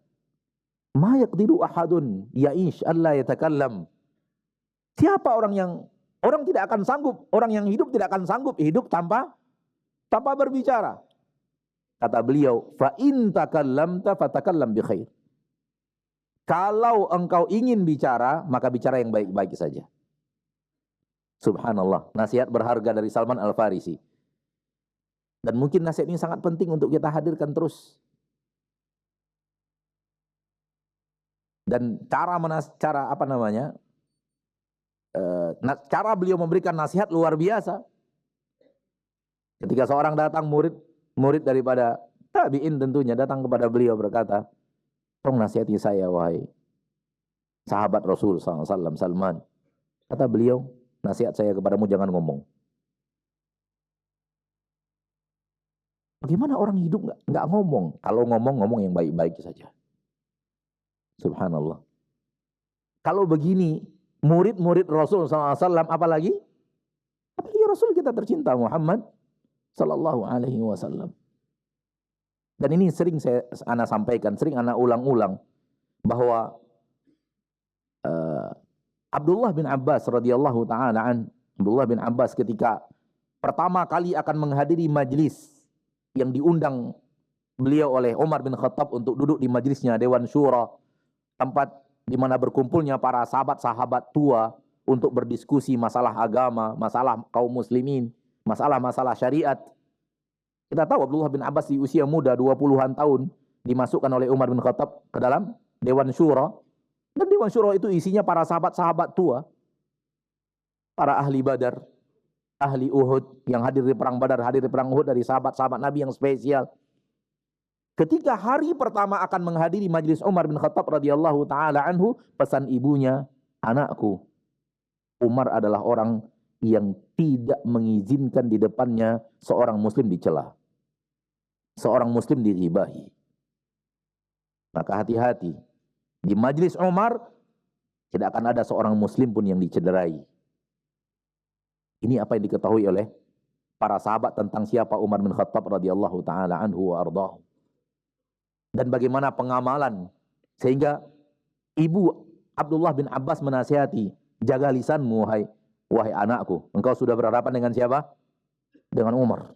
ma yaqdiru ahadun ya'ish alla yatakallam. Siapa orang tidak akan sanggup, orang yang hidup tidak akan sanggup hidup tanpa berbicara. Kata beliau, fa in takallamta fatakallam bi khair. Kalau engkau ingin bicara, maka bicara yang baik-baik saja. Subhanallah, nasihat berharga dari Salman Al-Farisi. Dan mungkin nasihat ini sangat penting untuk kita hadirkan terus. Dan cara beliau memberikan nasihat luar biasa. Ketika seorang datang murid daripada tabi'in tentunya datang kepada beliau berkata, tolong nasihati saya wahai sahabat Rasul SAW Salman. Kata beliau, nasihat saya kepadamu jangan ngomong. Bagaimana orang hidup nggak ngomong? Kalau ngomong yang baik-baik saja. Subhanallah. Kalau begini, murid-murid Rasul SAW, apalagi Rasul kita tercinta Muhammad Sallallahu Alaihi Wasallam. Dan ini sering ana sampaikan, sering ana ulang-ulang bahwa Abdullah bin Abbas radhiyallahu taala Abdullah bin Abbas ketika pertama kali akan menghadiri majlis yang diundang beliau oleh Umar bin Khattab untuk duduk di majlisnya Dewan Syura, tempat di mana berkumpulnya para sahabat-sahabat tua untuk berdiskusi masalah agama, masalah kaum muslimin, masalah-masalah syariat. Kita tahu Abdullah bin Abbas di usia muda 20-an tahun dimasukkan oleh Umar bin Khattab ke dalam Dewan Syura. Dan Dewan Syura itu isinya para sahabat-sahabat tua, para ahli Badar, ahli Uhud, yang hadir di perang Badar, hadir di perang Uhud, dari sahabat-sahabat Nabi yang spesial. Ketika hari pertama akan menghadiri majlis Umar bin Khattab radhiyallahu taala anhu, pesan ibunya, anakku, Umar adalah orang yang tidak mengizinkan di depannya seorang muslim dicela, seorang muslim diribahi. Maka hati-hati, di majlis Umar tidak akan ada seorang muslim pun yang dicederai. Ini apa yang diketahui oleh para sahabat tentang siapa Umar bin Khattab radhiyallahu taala anhu wa ardhahu. Dan bagaimana pengamalan sehingga ibu Abdullah bin Abbas menasihati, jaga lisanmu wahai anakku. Engkau sudah berhadapan dengan siapa? Dengan Umar.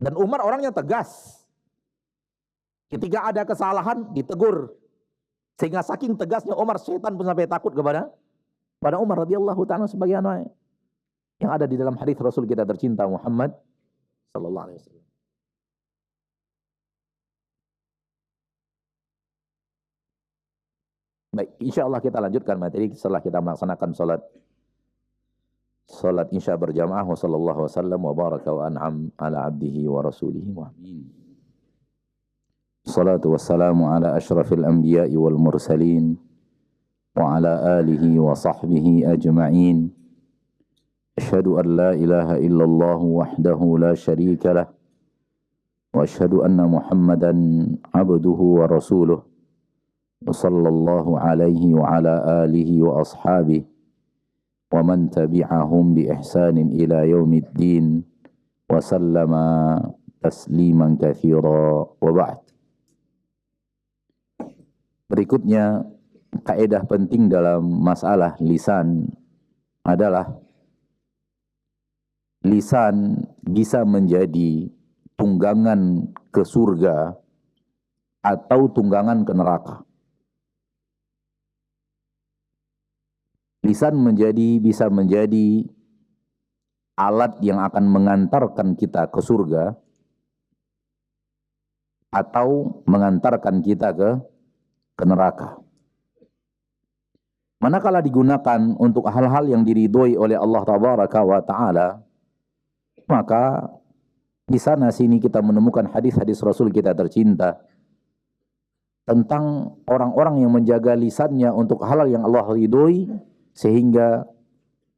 Dan Umar orangnya tegas. Ketika ada kesalahan ditegur. Sehingga saking tegasnya Umar, setan pun sampai takut kepada Umar radhiyallahu taala sebagai anaknya. Yang ada di dalam hadis Rasul kita tercinta Muhammad sallallahu alaihi wasallam. Baik, insyaallah kita lanjutkan materi setelah kita melaksanakan salat isya berjamaah. Wa sallallahu wasallam wa baraka wa an'am ala abdihi wa rasulihi wa amin. Salatu wassalamu ala asyrafil anbiya'i wal mursalin wa ala alihi wa sahbihi ajma'in. Asyhadu an la ilaha illallah wahdahu la syarika lah wa asyhadu anna Muhammadan abduhu wa rasuluh. Sallallahu alaihi wa ala alihi wa ashabihi wa man tabi'ahum bi ihsanin ila yaumiddin wa sallama tasliman katsira wa ba'd. Berikutnya, kaidah penting dalam masalah lisan adalah lisan bisa menjadi tunggangan ke surga atau tunggangan ke neraka. Lisan bisa menjadi alat yang akan mengantarkan kita ke surga atau mengantarkan kita ke neraka. Manakala digunakan untuk hal-hal yang diridhoi oleh Allah Tabaraka wa Ta'ala, maka di sana sini kita menemukan hadis-hadis Rasul kita tercinta tentang orang-orang yang menjaga lisannya untuk hal yang Allah ridhoi, sehingga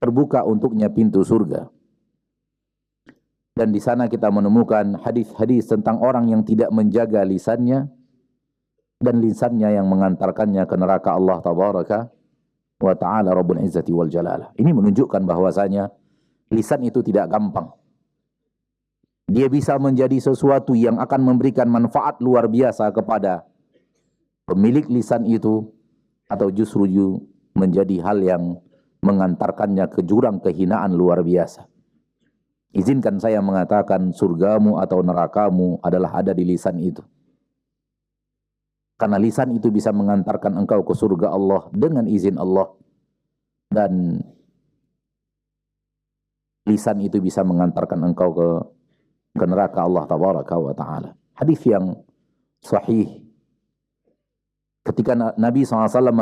terbuka untuknya pintu surga. Dan di sana kita menemukan hadis-hadis tentang orang yang tidak menjaga lisannya, dan lisannya yang mengantarkannya ke neraka Allah Tabaraka wa Ta'ala Rabbul Izzati wal Jalalah. Ini menunjukkan bahwasanya lisan itu tidak gampang. Dia bisa menjadi sesuatu yang akan memberikan manfaat luar biasa kepada pemilik lisan itu, atau justru menjadi hal yang mengantarkannya ke jurang kehinaan luar biasa. Izinkan saya mengatakan surgamu atau nerakamu adalah ada di lisan itu. Karena lisan itu bisa mengantarkan engkau ke surga Allah dengan izin Allah. Dan lisan itu bisa mengantarkan engkau ke neraka Allah Tabaraka wa Ta'ala. Hadis yang sahih. Ketika Nabi SAW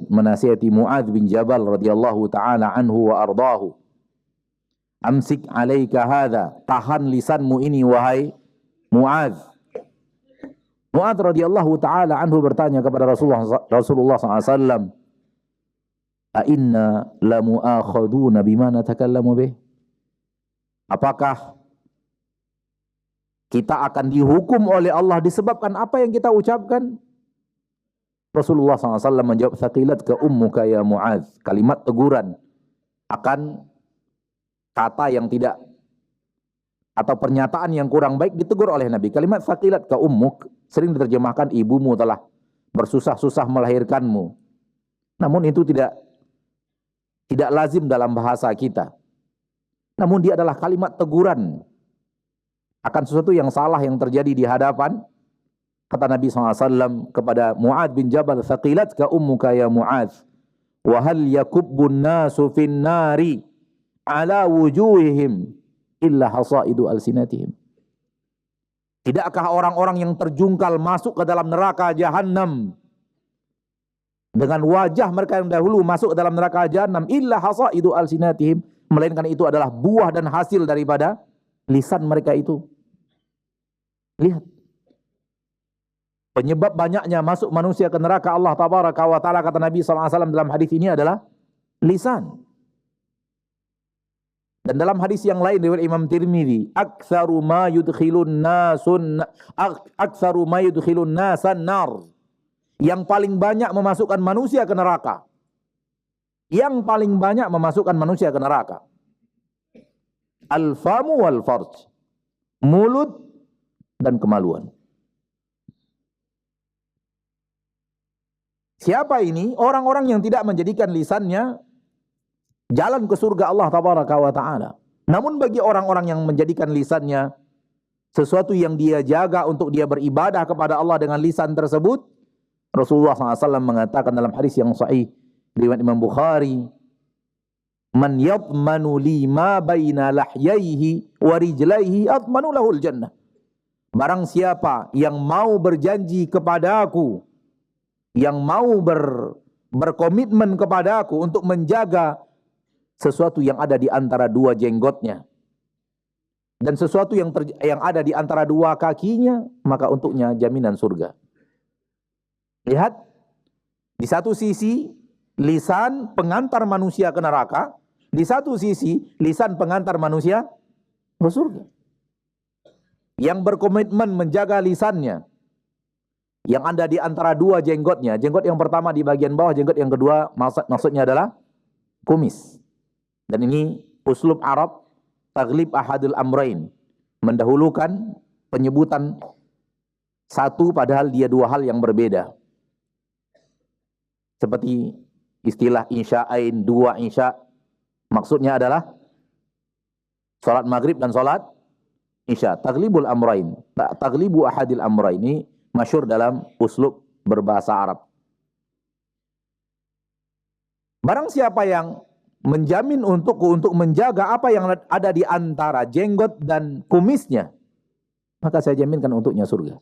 menasihati Mu'adz bin Jabal radhiyallahu ta'ala anhu wa ardahu Amsik alaika hadha, tahan lisanmu ini wahai Mu'adz. Mu'adz radhiyallahu taala anhu bertanya kepada Rasulullah SAW, "A inna la mu'akhaduna bima natakallamu bih?" Apakah kita akan dihukum oleh Allah disebabkan apa yang kita ucapkan? Rasulullah SAW menjawab, "Thaqilat ka ummuka ya Mu'adz." Kalimat teguran akan kata yang tidak atau pernyataan yang kurang baik ditegur oleh Nabi. Kalimat thaqilat ka ummuk sering diterjemahkan ibumu telah bersusah-susah melahirkanmu. Namun itu tidak lazim dalam bahasa kita. Namun dia adalah kalimat teguran akan sesuatu yang salah yang terjadi di hadapan. Kata Nabi SAW kepada Mu'adz bin Jabal, "Thaqilat ka ummuka ya Mu'adz, wa hal yakubbun nasu fin nari ala wujuhihim illa hasaidu alsinatihim." Tidakkah orang-orang yang terjungkal masuk ke dalam neraka jahanam dengan wajah mereka yang dahulu masuk ke dalam neraka jahanam, illa hasaidu alsinatihim, melainkan itu adalah buah dan hasil daripada lisan mereka itu. Lihat, penyebab banyaknya masuk manusia ke neraka Allah tabaraka wa taala, kata Nabi SAW dalam hadis ini adalah lisan. Dan dalam hadis yang lain riwayat Imam Tirmidzi, aktsaru ma yudkhilun nasan nar, yang paling banyak memasukkan manusia ke neraka. Yang paling banyak memasukkan manusia ke neraka. Al-famu wal farj, mulut dan kemaluan. Siapa ini? Orang-orang yang tidak menjadikan lisannya jalan ke surga Allah tabaraka wa ta'ala. Namun bagi orang-orang yang menjadikan lisannya sesuatu yang dia jaga untuk dia beribadah kepada Allah dengan lisan tersebut, Rasulullah SAW mengatakan dalam hadis yang sahih riwayat Imam Bukhari, "Man yadmanu li ma baina lahyaihi wa rijlaihi admanu lahul jannah." Barang siapa yang mau berjanji kepada aku, yang mau berkomitmen kepada aku untuk menjaga sesuatu yang ada di antara dua jenggotnya dan sesuatu yang ada di antara dua kakinya, maka untuknya jaminan surga. Lihat, di satu sisi lisan pengantar manusia ke neraka, di satu sisi lisan pengantar manusia ke surga. Yang berkomitmen menjaga lisannya yang ada di antara dua jenggotnya, jenggot yang pertama di bagian bawah, jenggot yang kedua maksudnya adalah kumis. Dan ini uslub Arab, taglib ahadul amrain, mendahulukan penyebutan satu padahal dia dua hal yang berbeda. Seperti istilah insya'ain, dua insya, maksudnya adalah salat maghrib dan salat isya. Taglibul amrain, taglibu ahadil amrain, ini masyhur dalam uslub berbahasa Arab. Barang siapa yang menjamin untukku untuk menjaga apa yang ada di antara jenggot dan kumisnya, maka saya jaminkan untuknya surga.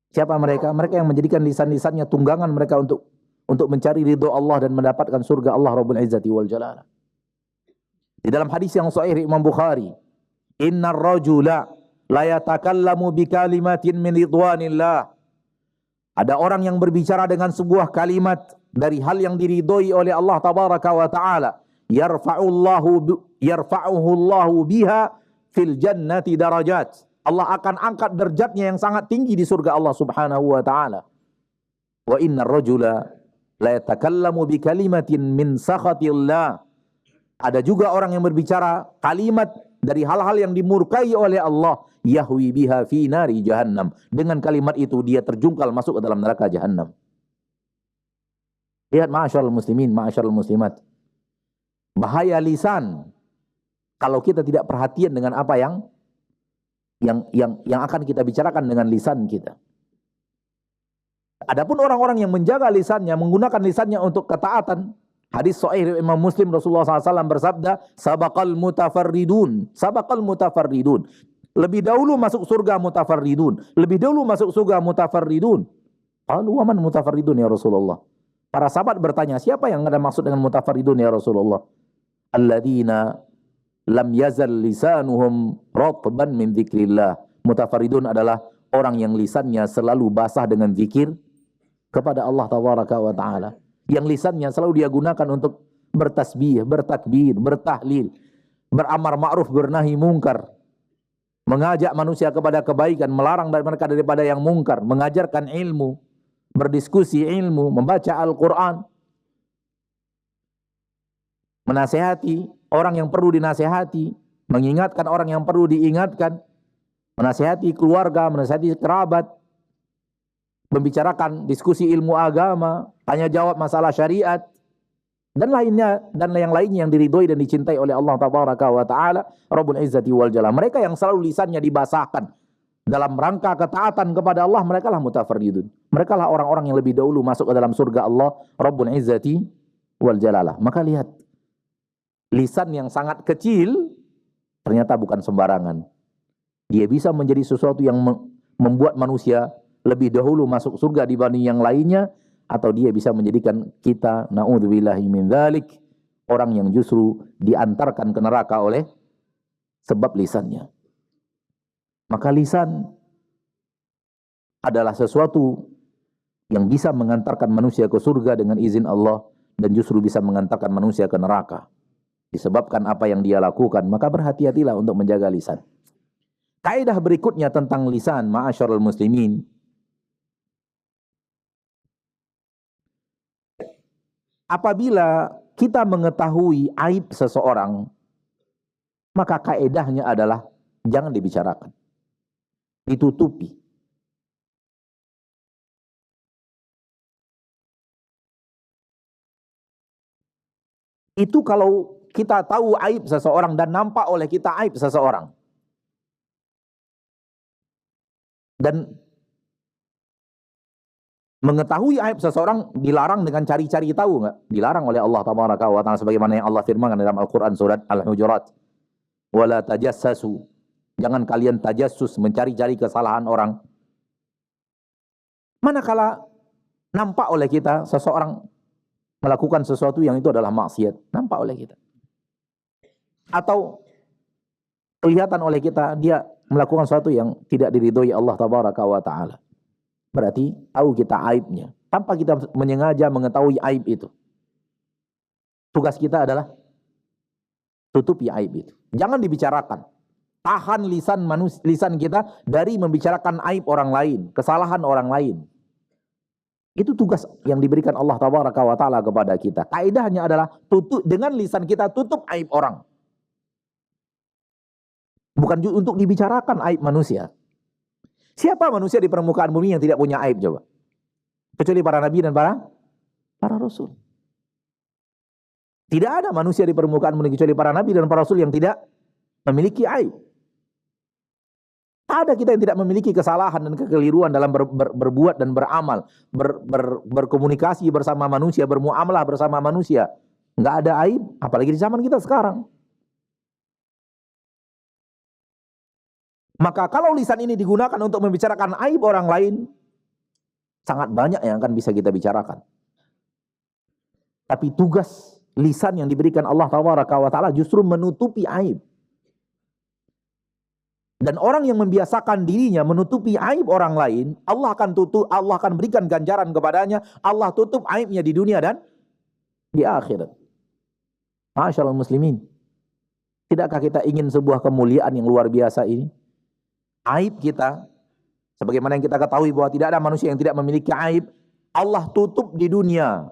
Siapa mereka? Mereka yang menjadikan lisan-lisannya tunggangan mereka untuk mencari ridho Allah dan mendapatkan surga Allah Rabbul Izzati wal Jalala. Di dalam hadis yang sahih Imam Bukhari, "Innar rajula la yatakallamu bi kalimatin min ridwanillah." Ada orang yang berbicara dengan sebuah kalimat dari hal yang diridhoi oleh Allah tabaraka wa taala, yarfa'uhu Allahu biha fil jannati darajat. Allah akan angkat derajatnya yang sangat tinggi di surga Allah Subhanahu wa taala. Wa innar rajula la yatakallamu bi kalimatin min sakhatillah. Ada juga orang yang berbicara kalimat dari hal-hal yang dimurkai oleh Allah, yahwi biha fi nari jahannam. Dengan kalimat itu dia terjungkal masuk ke dalam neraka jahannam. Lihat ma'asyarul muslimin, ma'asyarul muslimat. Bahaya lisan kalau kita tidak perhatian dengan apa yang akan kita bicarakan dengan lisan kita. Adapun orang-orang yang menjaga lisannya, menggunakan lisannya untuk ketaatan, hadis sahih Imam Muslim, Rasulullah SAW bersabda, sabaqal mutafarridun, sabaqal mutafarridun. Lebih dahulu masuk surga mutafarridun, lebih dahulu masuk surga mutafarridun. Qalu wa man mutafarridun ya Rasulullah? Para sahabat bertanya, siapa yang ada maksud dengan mutafarridun ya Rasulullah? alladzina lam yazal lisanuhum ratban min dzikrillah. Mutafarridun adalah orang yang lisannya selalu basah dengan zikir kepada Allah tabaraka wa taala. Yang lisannya selalu dia gunakan untuk bertasbih, bertakbir, bertahlil, beramar ma'ruf, bernahi mungkar, mengajak manusia kepada kebaikan, melarang mereka daripada yang mungkar, mengajarkan ilmu, berdiskusi ilmu, membaca Al-Quran, menasehati orang yang perlu dinasehati, mengingatkan orang yang perlu diingatkan, menasehati keluarga, menasehati kerabat, membicarakan diskusi ilmu agama, tanya jawab masalah syariat, dan lainnya, dan yang lainnya yang diridhoi dan dicintai oleh Allah tabaraka wa taala Rabbul Izzati wal Jalal. Mereka yang selalu lisannya dibasahkan dalam rangka ketaatan kepada Allah, mereka lah mutafarridun. Mereka lah orang-orang yang lebih dahulu masuk ke dalam surga Allah Rabbul Izzati wal Jalalah. Maka lihat, lisan yang sangat kecil ternyata bukan sembarangan. Dia bisa menjadi sesuatu yang membuat manusia lebih dahulu masuk surga dibanding yang lainnya, atau dia bisa menjadikan kita, na'udzubillahi min dzalik, orang yang justru diantarkan ke neraka oleh sebab lisannya. Maka lisan adalah sesuatu yang bisa mengantarkan manusia ke surga dengan izin Allah, dan justru bisa mengantarkan manusia ke neraka disebabkan apa yang dia lakukan. Maka berhati-hatilah untuk menjaga lisan. Kaidah berikutnya tentang lisan, ma'asyarul muslimin, apabila kita mengetahui aib seseorang, maka kaedahnya adalah jangan dibicarakan, ditutupi. Itu kalau kita tahu aib seseorang dan nampak oleh kita aib seseorang. Dan mengetahui aib seseorang dilarang dengan cari-cari tahu, enggak? Dilarang oleh Allah tabaraka wa taala sebagaimana yang Allah firmankan dalam Al-Qur'an surat Al-Hujurat. Wala tajassasu. Jangan kalian tajassus, mencari-cari kesalahan orang. Manakala nampak oleh kita seseorang melakukan sesuatu yang itu adalah maksiat, nampak oleh kita. Atau kelihatan oleh kita dia melakukan sesuatu yang tidak diridhoi Allah tabaraka wa taala. Berarti tahu kita aibnya, tanpa kita menyengaja mengetahui aib itu. Tugas kita adalah tutupi aib itu. Jangan dibicarakan. Tahan lisan kita dari membicarakan aib orang lain, kesalahan orang lain. Itu tugas yang diberikan Allah tabaraka wa taala kepada kita. Kaidahnya adalah tutup dengan lisan kita, tutup aib orang. Bukan untuk dibicarakan aib manusia. Siapa manusia di permukaan bumi yang tidak punya aib coba? Kecuali para nabi dan para rasul. Tidak ada manusia di permukaan bumi kecuali para nabi dan para rasul yang tidak memiliki aib. Ada kita yang tidak memiliki kesalahan dan kekeliruan dalam berbuat dan beramal, berkomunikasi bersama manusia, bermuamalah bersama manusia. Enggak ada aib, apalagi di zaman kita sekarang. Maka kalau lisan ini digunakan untuk membicarakan aib orang lain, sangat banyak yang akan bisa kita bicarakan. Tapi tugas lisan yang diberikan Allah Taala justru menutupi aib. Dan orang yang membiasakan dirinya menutupi aib orang lain, Allah akan berikan ganjaran kepadanya. Allah tutup aibnya di dunia dan di akhirat. Masyaallah muslimin. Tidakkah kita ingin sebuah kemuliaan yang luar biasa ini? Aib kita, sebagaimana yang kita ketahui bahwa tidak ada manusia yang tidak memiliki aib, Allah tutup di dunia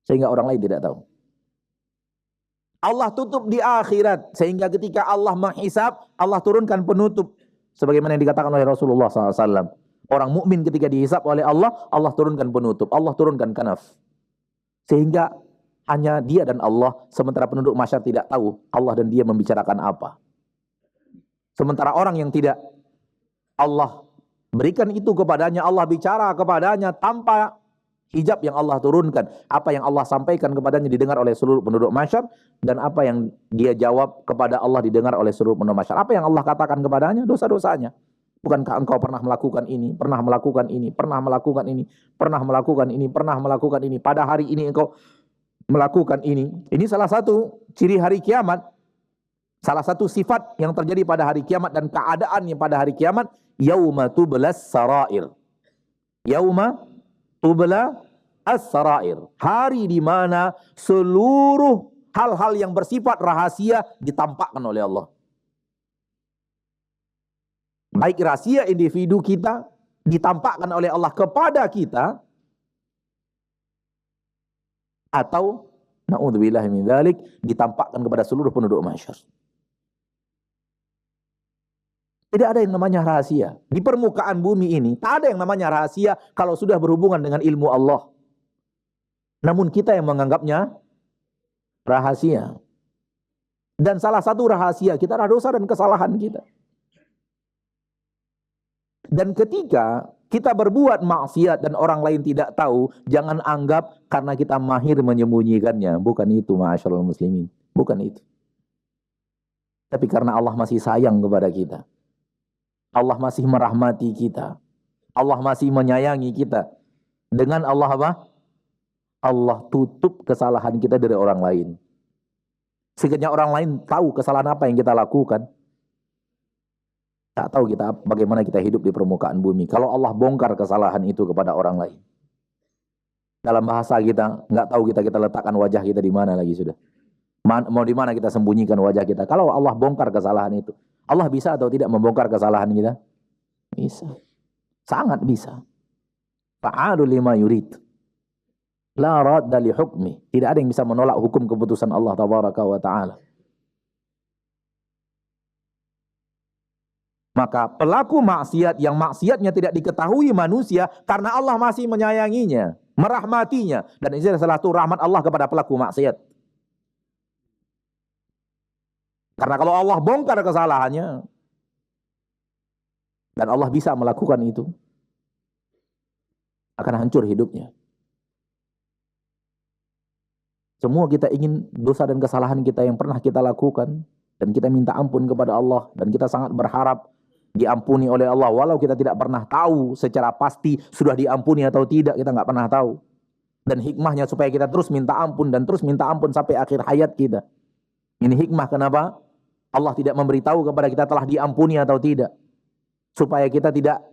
sehingga orang lain tidak tahu. Allah tutup di akhirat sehingga ketika Allah menghisab, Allah turunkan penutup sebagaimana yang dikatakan oleh Rasulullah SAW. Orang mukmin ketika dihisab oleh Allah, Allah turunkan penutup, Allah turunkan kanaf, sehingga hanya dia dan Allah, sementara penduduk masyarakat tidak tahu Allah dan dia membicarakan apa. Sementara orang yang tidak Allah berikan itu kepadanya, Allah bicara kepadanya tanpa hijab yang Allah turunkan. Apa yang Allah sampaikan kepadanya didengar oleh seluruh penduduk masyarakat, dan apa yang dia jawab kepada Allah didengar oleh seluruh penduduk masyarakat. Apa yang Allah katakan kepadanya? Dosa-dosanya. Bukankah engkau pernah melakukan ini, pernah melakukan ini, pernah melakukan ini, pernah melakukan ini, pernah melakukan ini. Pada hari ini engkau melakukan ini. Ini salah satu ciri hari kiamat. Salah satu sifat yang terjadi pada hari kiamat dan keadaan yang pada hari kiamat, yauma tublas sarair. Yauma tubla as-sarair. Hari di mana seluruh hal-hal yang bersifat rahasia ditampakkan oleh Allah. Baik rahasia individu kita ditampakkan oleh Allah kepada kita, atau na'udzubillahi min dzalik ditampakkan kepada seluruh penduduk mahsyar. Tidak ada yang namanya rahasia. Di permukaan bumi ini, tak ada yang namanya rahasia kalau sudah berhubungan dengan ilmu Allah. Namun kita yang menganggapnya rahasia. Dan salah satu rahasia kita adalah dosa dan kesalahan kita. Dan ketika kita berbuat maksiat dan orang lain tidak tahu, jangan anggap karena kita mahir menyembunyikannya. Bukan itu, ma'asyiral muslimin. Bukan itu. Tapi karena Allah masih sayang kepada kita. Allah masih merahmati kita. Allah masih menyayangi kita. Dengan Allah apa? Allah tutup kesalahan kita dari orang lain. Sekiranya orang lain tahu kesalahan apa yang kita lakukan, tak tahu kita bagaimana kita hidup di permukaan bumi. Kalau Allah bongkar kesalahan itu kepada orang lain. Dalam bahasa kita, nggak tahu kita letakkan wajah kita di mana lagi sudah. Mau di mana kita sembunyikan wajah kita. Kalau Allah bongkar kesalahan itu, Allah bisa atau tidak membongkar kesalahan kita? Bisa. Sangat bisa. Fa'alul lima yurid. La radda li hukmi. Tidak ada yang bisa menolak hukum keputusan Allah tabaraka wa ta'ala. Maka pelaku maksiat yang maksiatnya tidak diketahui manusia karena Allah masih menyayanginya, merahmatinya. Dan ini adalah salah satu rahmat Allah kepada pelaku maksiat. Karena kalau Allah bongkar kesalahannya, dan Allah bisa melakukan itu, akan hancur hidupnya. Semua kita ingin dosa dan kesalahan kita yang pernah kita lakukan, dan kita minta ampun kepada Allah, dan kita sangat berharap diampuni oleh Allah, walau kita tidak pernah tahu secara pasti sudah diampuni atau tidak, kita nggak pernah tahu. Dan hikmahnya supaya kita terus minta ampun dan terus minta ampun sampai akhir hayat kita. Ini hikmah kenapa Allah tidak memberitahu kepada kita telah diampuni atau tidak. Supaya kita tidak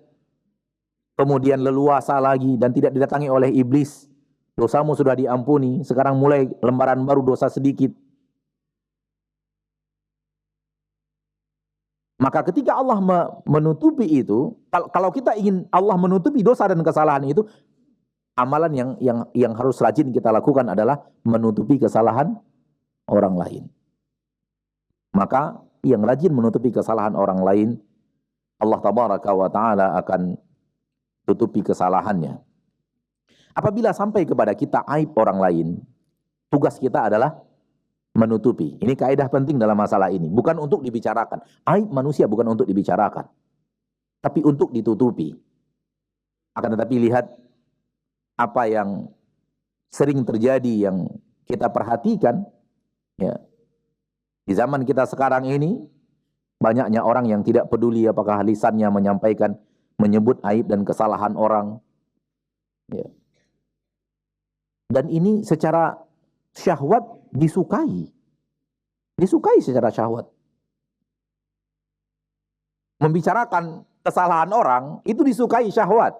kemudian leluasa lagi dan tidak didatangi oleh iblis. Dosamu sudah diampuni, sekarang mulai lembaran baru dosa sedikit. Maka ketika Allah menutupi itu, kalau kita ingin Allah menutupi dosa dan kesalahan itu, amalan yang harus rajin kita lakukan adalah menutupi kesalahan orang lain. Maka yang rajin menutupi kesalahan orang lain, Allah tabaraka wa ta'ala akan tutupi kesalahannya. Apabila sampai kepada kita aib orang lain, tugas kita adalah menutupi. Ini kaidah penting dalam masalah ini. Bukan untuk dibicarakan. Aib manusia bukan untuk dibicarakan, tapi untuk ditutupi. Akan tetapi lihat apa yang sering terjadi yang kita perhatikan, ya. Di zaman kita sekarang ini, banyaknya orang yang tidak peduli apakah lisannya menyampaikan, menyebut aib dan kesalahan orang. Ya. Dan ini secara syahwat disukai. Disukai secara syahwat. Membicarakan kesalahan orang, itu disukai syahwat.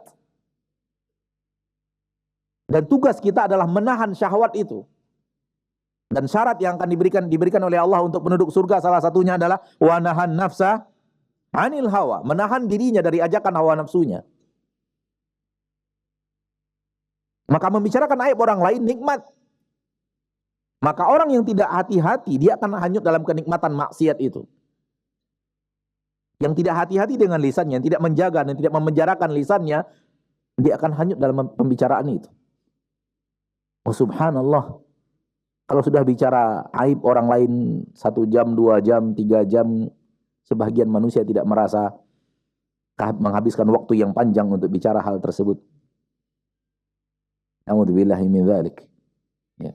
Dan tugas kita adalah menahan syahwat itu. Dan syarat yang akan diberikan oleh Allah untuk penduduk surga salah satunya adalah wa nahan nafsa anil hawa, menahan dirinya dari ajakan hawa nafsunya. Maka membicarakan aib orang lain nikmat. Maka orang yang tidak hati-hati dia akan hanyut dalam kenikmatan maksiat itu. Yang tidak hati-hati dengan lisannya, yang tidak menjaga dan tidak memenjarakan lisannya, dia akan hanyut dalam pembicaraan itu. Oh subhanallah. Kalau sudah bicara aib orang lain 1 jam, 2 jam, 3 jam, sebagian manusia tidak merasa menghabiskan waktu yang panjang untuk bicara hal tersebut. A'udzubillahi min dzalik. Ya.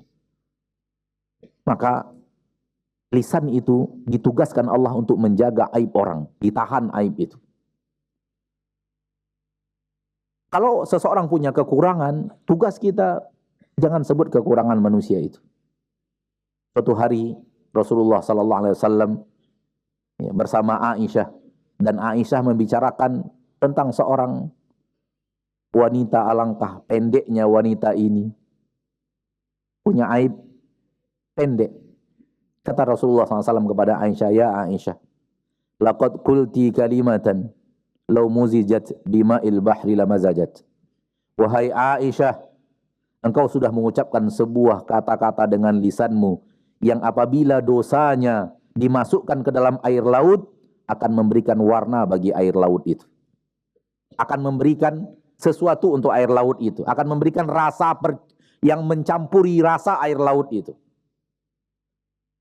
Maka lisan itu ditugaskan Allah untuk menjaga aib orang, ditahan aib itu. Kalau seseorang punya kekurangan, tugas kita Jangan sebut kekurangan manusia itu. Suatu hari Rasulullah sallallahu alaihi wasallam bersama Aisyah, dan Aisyah membicarakan tentang seorang wanita, alangkah pendeknya wanita ini, punya aib pendek. Kata Rasulullah SAW kepada Aisyah, ya Aisyah, laqad qulti kalimatan law muzijat bima'il bahri lamazajat. Wahai Aisyah, engkau sudah mengucapkan sebuah kata-kata dengan lisanmu yang apabila dosanya dimasukkan ke dalam air laut akan memberikan warna bagi air laut itu. Akan memberikan sesuatu untuk air laut itu, akan memberikan rasa yang mencampuri rasa air laut itu.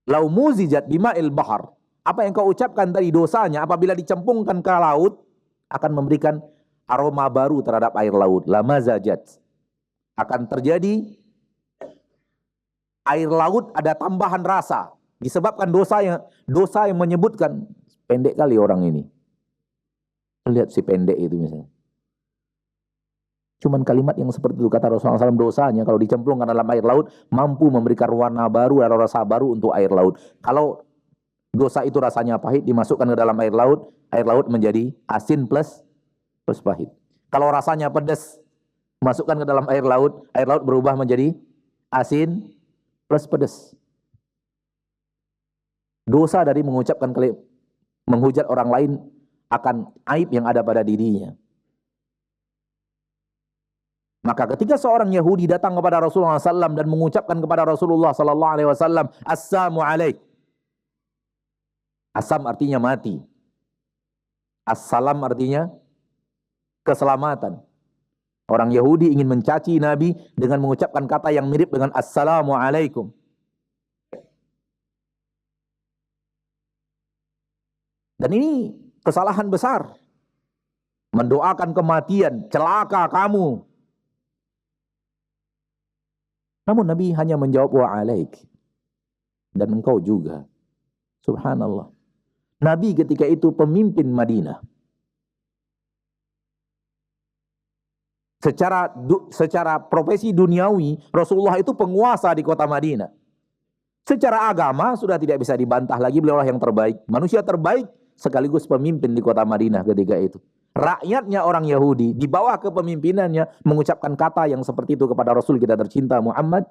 Lau muzijat bima'il bahar, apa yang kau ucapkan tadi dosanya apabila dicempungkan ke laut akan memberikan aroma baru terhadap air laut. Lamazajat, akan terjadi air laut ada tambahan rasa disebabkan dosa yang menyebutkan pendek kali orang ini. Lihat si pendek itu misalnya. Cuman kalimat yang seperti itu kata Rasulullah SAW, dosanya kalau dicemplungkan dalam air laut mampu memberikan warna baru dan rasa baru untuk air laut. Kalau dosa itu rasanya pahit dimasukkan ke dalam air laut menjadi asin plus pahit. Kalau rasanya pedas masukkan ke dalam air laut berubah menjadi asin plus pedas. Dosa dari menghujat orang lain akan aib yang ada pada dirinya. Maka ketika seorang Yahudi datang kepada Rasulullah SAW dan mengucapkan kepada Rasulullah SAW, Assalamu alaik. Assam artinya mati. Assalam artinya keselamatan. Orang Yahudi ingin mencaci Nabi dengan mengucapkan kata yang mirip dengan Assalamu alaikum. Dan ini kesalahan besar. Mendoakan kematian, celaka kamu. Namun Nabi hanya menjawab wa alaik. Dan engkau juga. Subhanallah. Nabi ketika itu pemimpin Madinah. Secara profesi duniawi, Rasulullah itu penguasa di kota Madinah. Secara agama sudah tidak bisa dibantah lagi, beliau yang terbaik. Manusia terbaik sekaligus pemimpin di kota Madinah ketika itu. Rakyatnya orang Yahudi di bawah kepemimpinannya mengucapkan kata yang seperti itu kepada Rasul kita tercinta Muhammad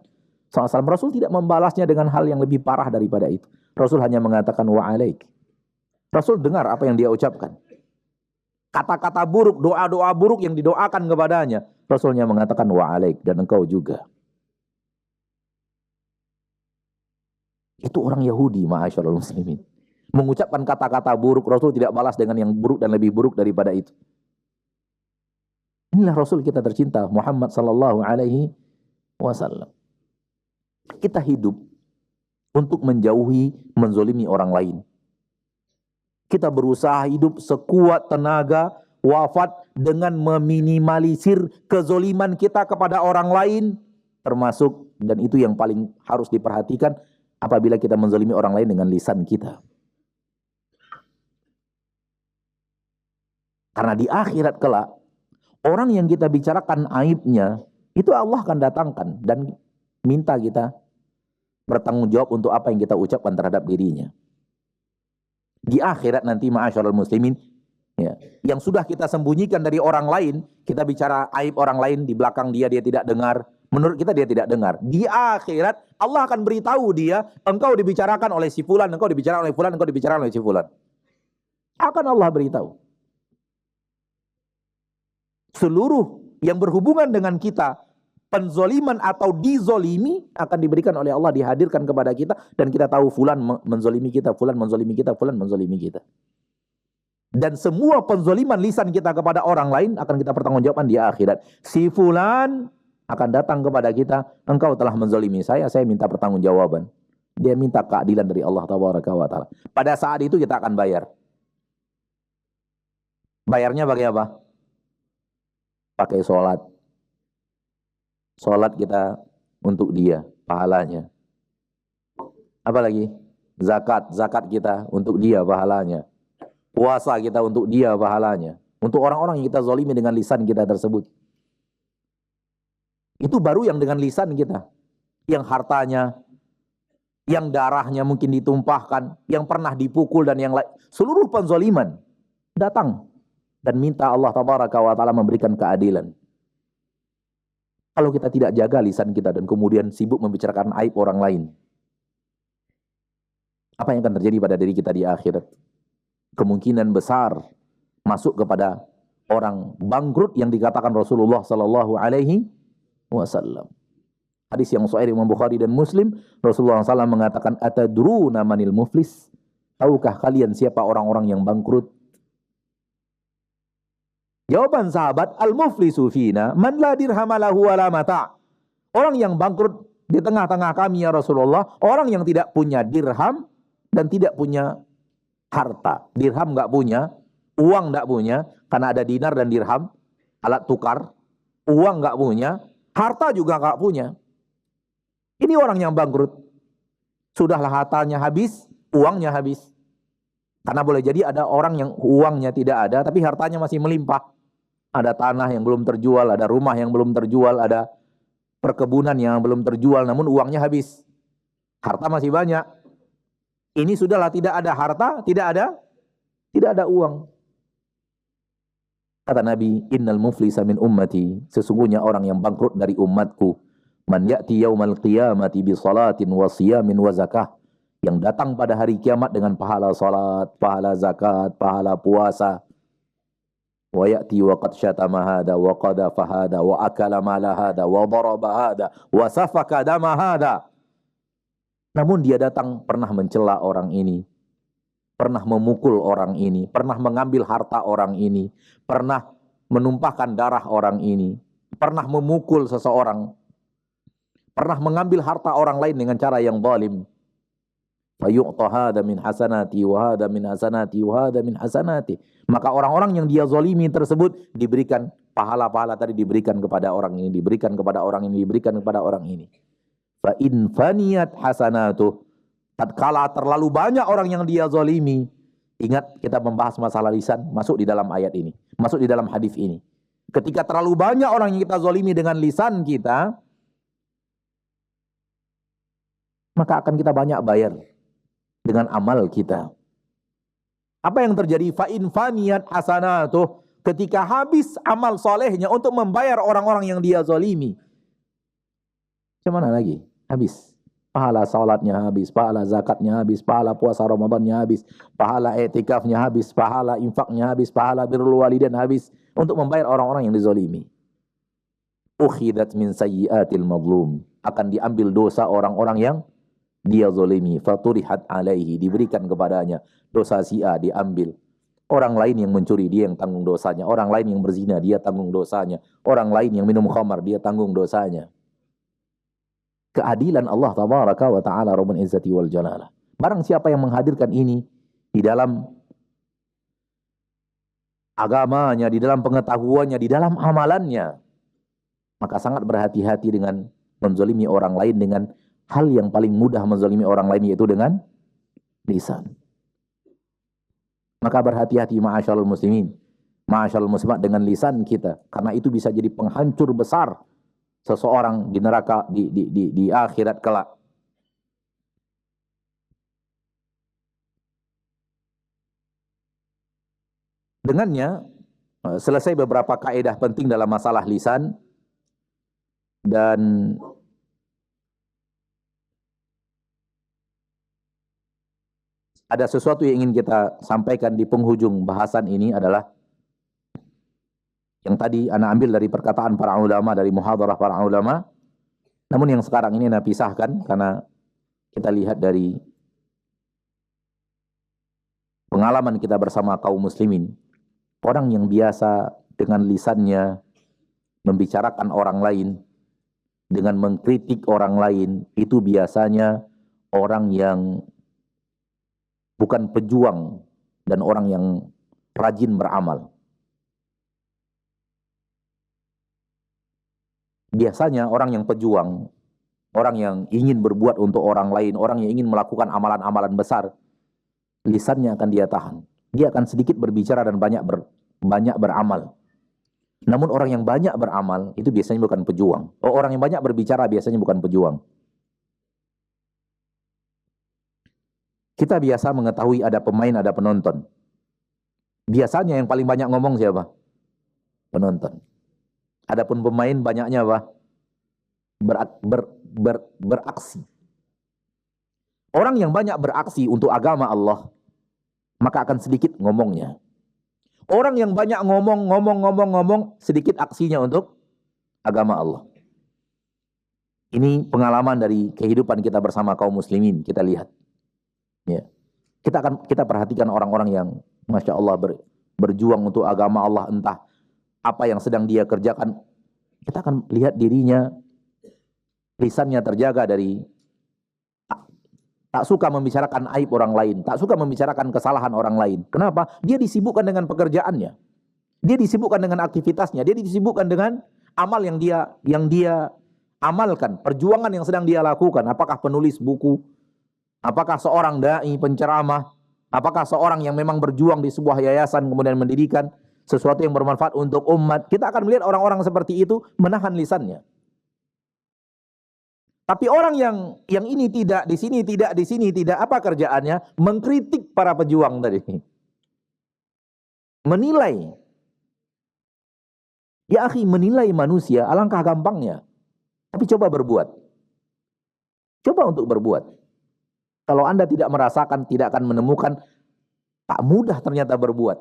SAW. Rasul tidak membalasnya dengan hal yang lebih parah daripada itu. Rasul hanya mengatakan wa alaik. Rasul dengar apa yang dia ucapkan. Kata-kata buruk, doa-doa buruk yang didoakan kepadanya. Rasulnya mengatakan wa alaik, dan engkau juga. Itu orang Yahudi, ma'asyarul muslimin. Mengucapkan kata-kata buruk, Rasul tidak balas dengan yang buruk dan lebih buruk daripada itu. Inilah Rasul kita tercinta Muhammad sallallahu alaihi wasallam. Kita hidup untuk menjauhi menzolimi orang lain. Kita berusaha hidup sekuat tenaga, wafat dengan meminimalisir kezoliman kita kepada orang lain, termasuk, dan itu yang paling harus diperhatikan, apabila kita menzolimi orang lain dengan lisan kita. Karena di akhirat kelak, orang yang kita bicarakan aibnya, itu Allah akan datangkan dan minta kita bertanggung jawab untuk apa yang kita ucapkan terhadap dirinya. Di akhirat nanti ma'asyarul muslimin, ya, yang sudah kita sembunyikan dari orang lain, kita bicara aib orang lain di belakang dia tidak dengar, menurut kita dia tidak dengar. Di akhirat Allah akan beritahu dia, engkau dibicarakan oleh si fulan, engkau dibicarakan oleh fulan, engkau dibicarakan oleh si fulan. Akan Allah beritahu. Seluruh yang berhubungan dengan kita, penzoliman atau dizolimi, akan diberikan oleh Allah, dihadirkan kepada kita, dan kita tahu fulan menzolimi kita, fulan menzolimi kita, fulan menzolimi kita. Dan semua penzoliman lisan kita kepada orang lain akan kita pertanggungjawabkan di akhirat. Si fulan akan datang kepada kita, engkau telah menzolimi saya minta pertanggungjawaban. Dia minta keadilan dari Allah Tabaraka wa Ta'ala. Pada saat itu kita akan bayar. Bayarnya pakai apa? Pakai sholat. Sholat kita untuk dia, pahalanya. Apalagi? Zakat. Zakat kita untuk dia, pahalanya. Puasa kita untuk dia, pahalanya. Untuk orang-orang yang kita zalimi dengan lisan kita tersebut. Itu baru yang dengan lisan kita. Yang hartanya, yang darahnya mungkin ditumpahkan, yang pernah dipukul dan yang lain. Seluruh penzoliman datang dan minta Allah Tabaraka wa Ta'ala memberikan keadilan. Kalau kita tidak jaga lisan kita dan kemudian sibuk membicarakan aib orang lain, apa yang akan terjadi pada diri kita di akhirat? Kemungkinan besar masuk kepada orang bangkrut yang dikatakan Rasulullah sallallahu alaihi wasallam. Hadis yang sahih Imam Bukhari dan Muslim, Rasulullah SAW mengatakan, atadruna manil muflis? Tahukah kalian siapa orang-orang yang bangkrut? Jawaban sahabat, al-muflisu fina man la dirhama lahu wa la mata'. Orang yang bangkrut di tengah-tengah kami ya Rasulullah, orang yang tidak punya dirham dan tidak punya harta. Dirham enggak punya, uang enggak punya, karena ada dinar dan dirham, alat tukar. Uang enggak punya, harta juga enggak punya. Ini orang yang bangkrut. Sudahlah hartanya habis, uangnya habis. Karena boleh jadi ada orang yang uangnya tidak ada, tapi hartanya masih melimpah. Ada tanah yang belum terjual, ada rumah yang belum terjual, ada perkebunan yang belum terjual, namun uangnya habis. Harta masih banyak. Ini sudahlah tidak ada harta, tidak ada uang. Kata Nabi, innal muflisa min ummati, sesungguhnya orang yang bangkrut dari umatku, man ya'ti yaumal qiyamati bi salatin wa siyamin wa zakah, yang datang pada hari kiamat dengan pahala salat, pahala zakat, pahala puasa. Wa ya'ti wa qad syatama hada wa qadafa hada wa akala mala hada wa daraba hada wa safaka dama hada. Namun dia datang pernah mencela orang ini, pernah memukul orang ini, pernah mengambil harta orang ini, pernah menumpahkan darah orang ini, pernah memukul seseorang, pernah mengambil harta orang lain dengan cara yang zalim. Fayu'ta hada min hasanati wa hada min hasanati wa hada min hasanati. Maka orang-orang yang dia zalimi tersebut diberikan pahala-pahala tadi, diberikan kepada orang ini, diberikan kepada orang ini, diberikan kepada orang ini. Fa in faniyat hasanatuh, tatkala terlalu banyak orang yang dia zalimi. Ingat kita membahas masalah lisan, masuk di dalam ayat ini, masuk di dalam hadis ini. Ketika terlalu banyak orang yang kita zalimi dengan lisan kita, maka akan kita banyak bayar dengan amal kita. Apa yang terjadi? Fa in faniyat hasanatuh, ketika habis amal solehnya untuk membayar orang-orang yang dia zalimi. Gimana lagi? Habis. Pahala salatnya habis, pahala zakatnya habis, pahala puasa Ramadannya habis, pahala i'tikafnya habis, pahala infaknya habis, pahala birrul walidain habis untuk membayar orang-orang yang dizalimi. Ukhidat min sayyiatil mazlum, akan diambil dosa orang-orang yang dia zalimi, faturihat alaihi, diberikan kepadanya. Dosa si A diambil. Orang lain yang mencuri, dia yang tanggung dosanya. Orang lain yang berzina, dia tanggung dosanya. Orang lain yang minum khamar, dia tanggung dosanya. Keadilan Allah Tabaraka wa Ta'ala Rabbul Izzati wal Jalalah. Barang siapa yang menghadirkan ini di dalam agamanya, di dalam pengetahuannya, di dalam amalannya, maka sangat berhati-hati dengan menzalimi orang lain dengan hal yang paling mudah menzalimi orang lain, yaitu dengan lisan. Maka berhati-hati ma'asyarul muslimin, ma'asyarul muslimat, dengan lisan kita, karena itu bisa jadi penghancur besar seseorang di neraka di akhirat kelak. Dengannya selesai beberapa kaidah penting dalam masalah lisan, dan ada sesuatu yang ingin kita sampaikan di penghujung bahasan ini adalah yang tadi ana ambil dari perkataan para ulama, dari muhadarah para ulama. Namun yang sekarang ini ana pisahkan karena kita lihat dari pengalaman kita bersama kaum muslimin. Orang yang biasa dengan lisannya membicarakan orang lain, dengan mengkritik orang lain, itu biasanya orang yang bukan pejuang dan orang yang rajin beramal. Biasanya orang yang pejuang, orang yang ingin berbuat untuk orang lain, orang yang ingin melakukan amalan-amalan besar, lisannya akan dia tahan. Dia akan sedikit berbicara dan banyak beramal. Namun orang yang banyak beramal itu biasanya bukan pejuang. Orang yang banyak berbicara biasanya bukan pejuang. Kita biasa mengetahui ada pemain, ada penonton. Biasanya yang paling banyak ngomong siapa? Penonton. Adapun pemain banyaknya apa? Beraksi. Orang yang banyak beraksi untuk agama Allah, maka akan sedikit ngomongnya. Orang yang banyak ngomong, sedikit aksinya untuk agama Allah. Ini pengalaman dari kehidupan kita bersama kaum muslimin, kita lihat. Ya. Kita perhatikan orang-orang yang Masya Allah berjuang untuk agama Allah, entah apa yang sedang dia kerjakan. Kita akan lihat dirinya, lisannya terjaga dari tak suka membicarakan aib orang lain, tak suka membicarakan kesalahan orang lain. Kenapa? Dia disibukkan dengan pekerjaannya. Dia disibukkan dengan aktivitasnya, dia disibukkan dengan amal yang dia amalkan, perjuangan yang sedang dia lakukan. Apakah penulis buku? Apakah seorang dai, penceramah? Apakah seorang yang memang berjuang di sebuah yayasan kemudian mendirikan sesuatu yang bermanfaat untuk umat? Kita akan melihat orang-orang seperti itu menahan lisannya. Tapi orang yang ini tidak, di sini tidak, apa kerjaannya? Mengkritik para pejuang tadi. Menilai. Ya akhi, menilai manusia alangkah gampangnya. Tapi coba berbuat. Coba untuk berbuat. Kalau Anda tidak merasakan, tidak akan menemukan, tak mudah ternyata berbuat.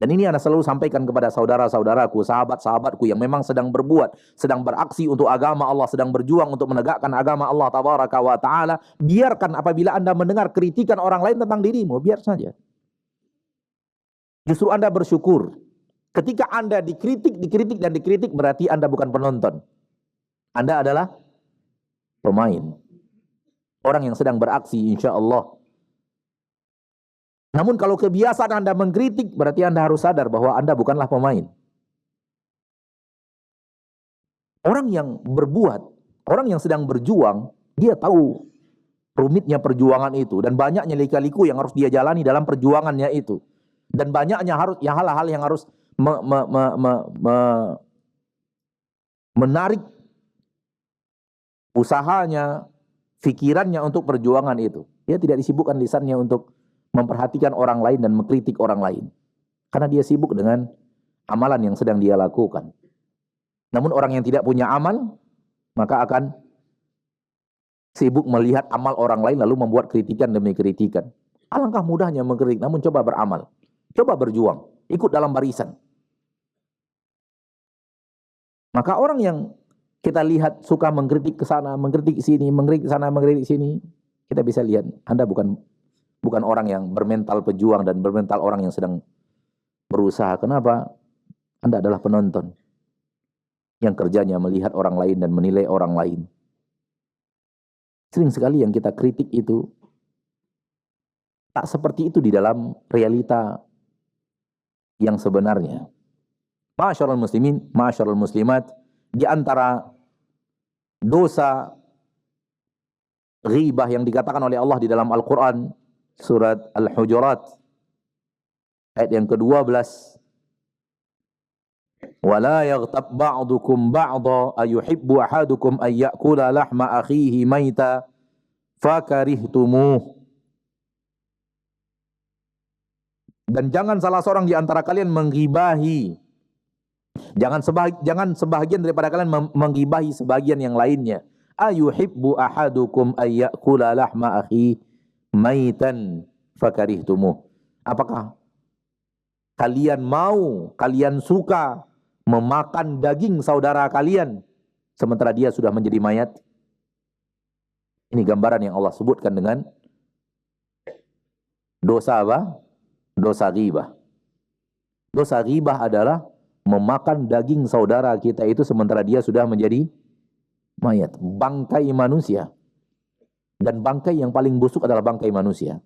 Dan ini Anda selalu sampaikan kepada saudara-saudaraku, sahabat-sahabatku yang memang sedang berbuat, sedang beraksi untuk agama Allah, sedang berjuang untuk menegakkan agama Allah Tabaraka wa Ta'ala. Biarkan apabila Anda mendengar kritikan orang lain tentang dirimu, biar saja. Justru Anda bersyukur. Ketika Anda dikritik, berarti Anda bukan penonton. Anda adalah pemain. Orang yang sedang beraksi, insya Allah. Namun kalau kebiasaan Anda mengkritik, berarti Anda harus sadar bahwa Anda bukanlah pemain. Orang yang berbuat, orang yang sedang berjuang, dia tahu rumitnya perjuangan itu. Dan banyaknya lika-liku yang harus dia jalani dalam perjuangannya itu. Dan banyaknya hal-hal yang harus menarik usahanya, fikirannya untuk perjuangan itu. Dia tidak disibukkan lisannya untuk memperhatikan orang lain dan mengkritik orang lain. Karena dia sibuk dengan amalan yang sedang dia lakukan. Namun orang yang tidak punya amal, maka akan sibuk melihat amal orang lain lalu membuat kritikan demi kritikan. Alangkah mudahnya mengkritik, namun coba beramal. Coba berjuang, ikut dalam barisan. Maka orang yang kita lihat suka mengkritik ke sana, mengkritik ke sini, mengkritik ke sana, mengkritik sini, kita bisa lihat Anda bukan orang yang bermental pejuang dan bermental orang yang sedang berusaha. Kenapa? Anda adalah penonton yang kerjanya melihat orang lain dan menilai orang lain. Sering sekali yang kita kritik itu tak seperti itu di dalam realita yang sebenarnya. Ma'asyiral muslimin, ma'asyiral muslimat, di antara dosa ghibah yang dikatakan oleh Allah di dalam Al-Quran, surat Al-Hujurat, ayat yang ke-12. وَلَا يَغْتَبْ بَعْضُكُمْ بَعْضًا أَيُحِبُّ أَحَدُكُمْ أَنْ يَأْكُلَ لَحْمَ أَخِيهِ مَيْتًا فَكَرِهْتُمُوهُ. Dan jangan salah seorang di antara kalian menggibahi. Jangan sebahagian daripada kalian menggibahi sebagian yang lainnya. Ayuhibbu ahadukum ayyakula lahma akhi maitan fakarihtumuh. Apakah kalian suka memakan daging saudara kalian sementara dia sudah menjadi mayat? Ini gambaran yang Allah sebutkan dengan dosa apa? Dosa ghibah. Dosa ghibah adalah memakan daging saudara kita itu sementara dia sudah menjadi mayat. Bangkai manusia. Dan bangkai yang paling busuk adalah bangkai manusia.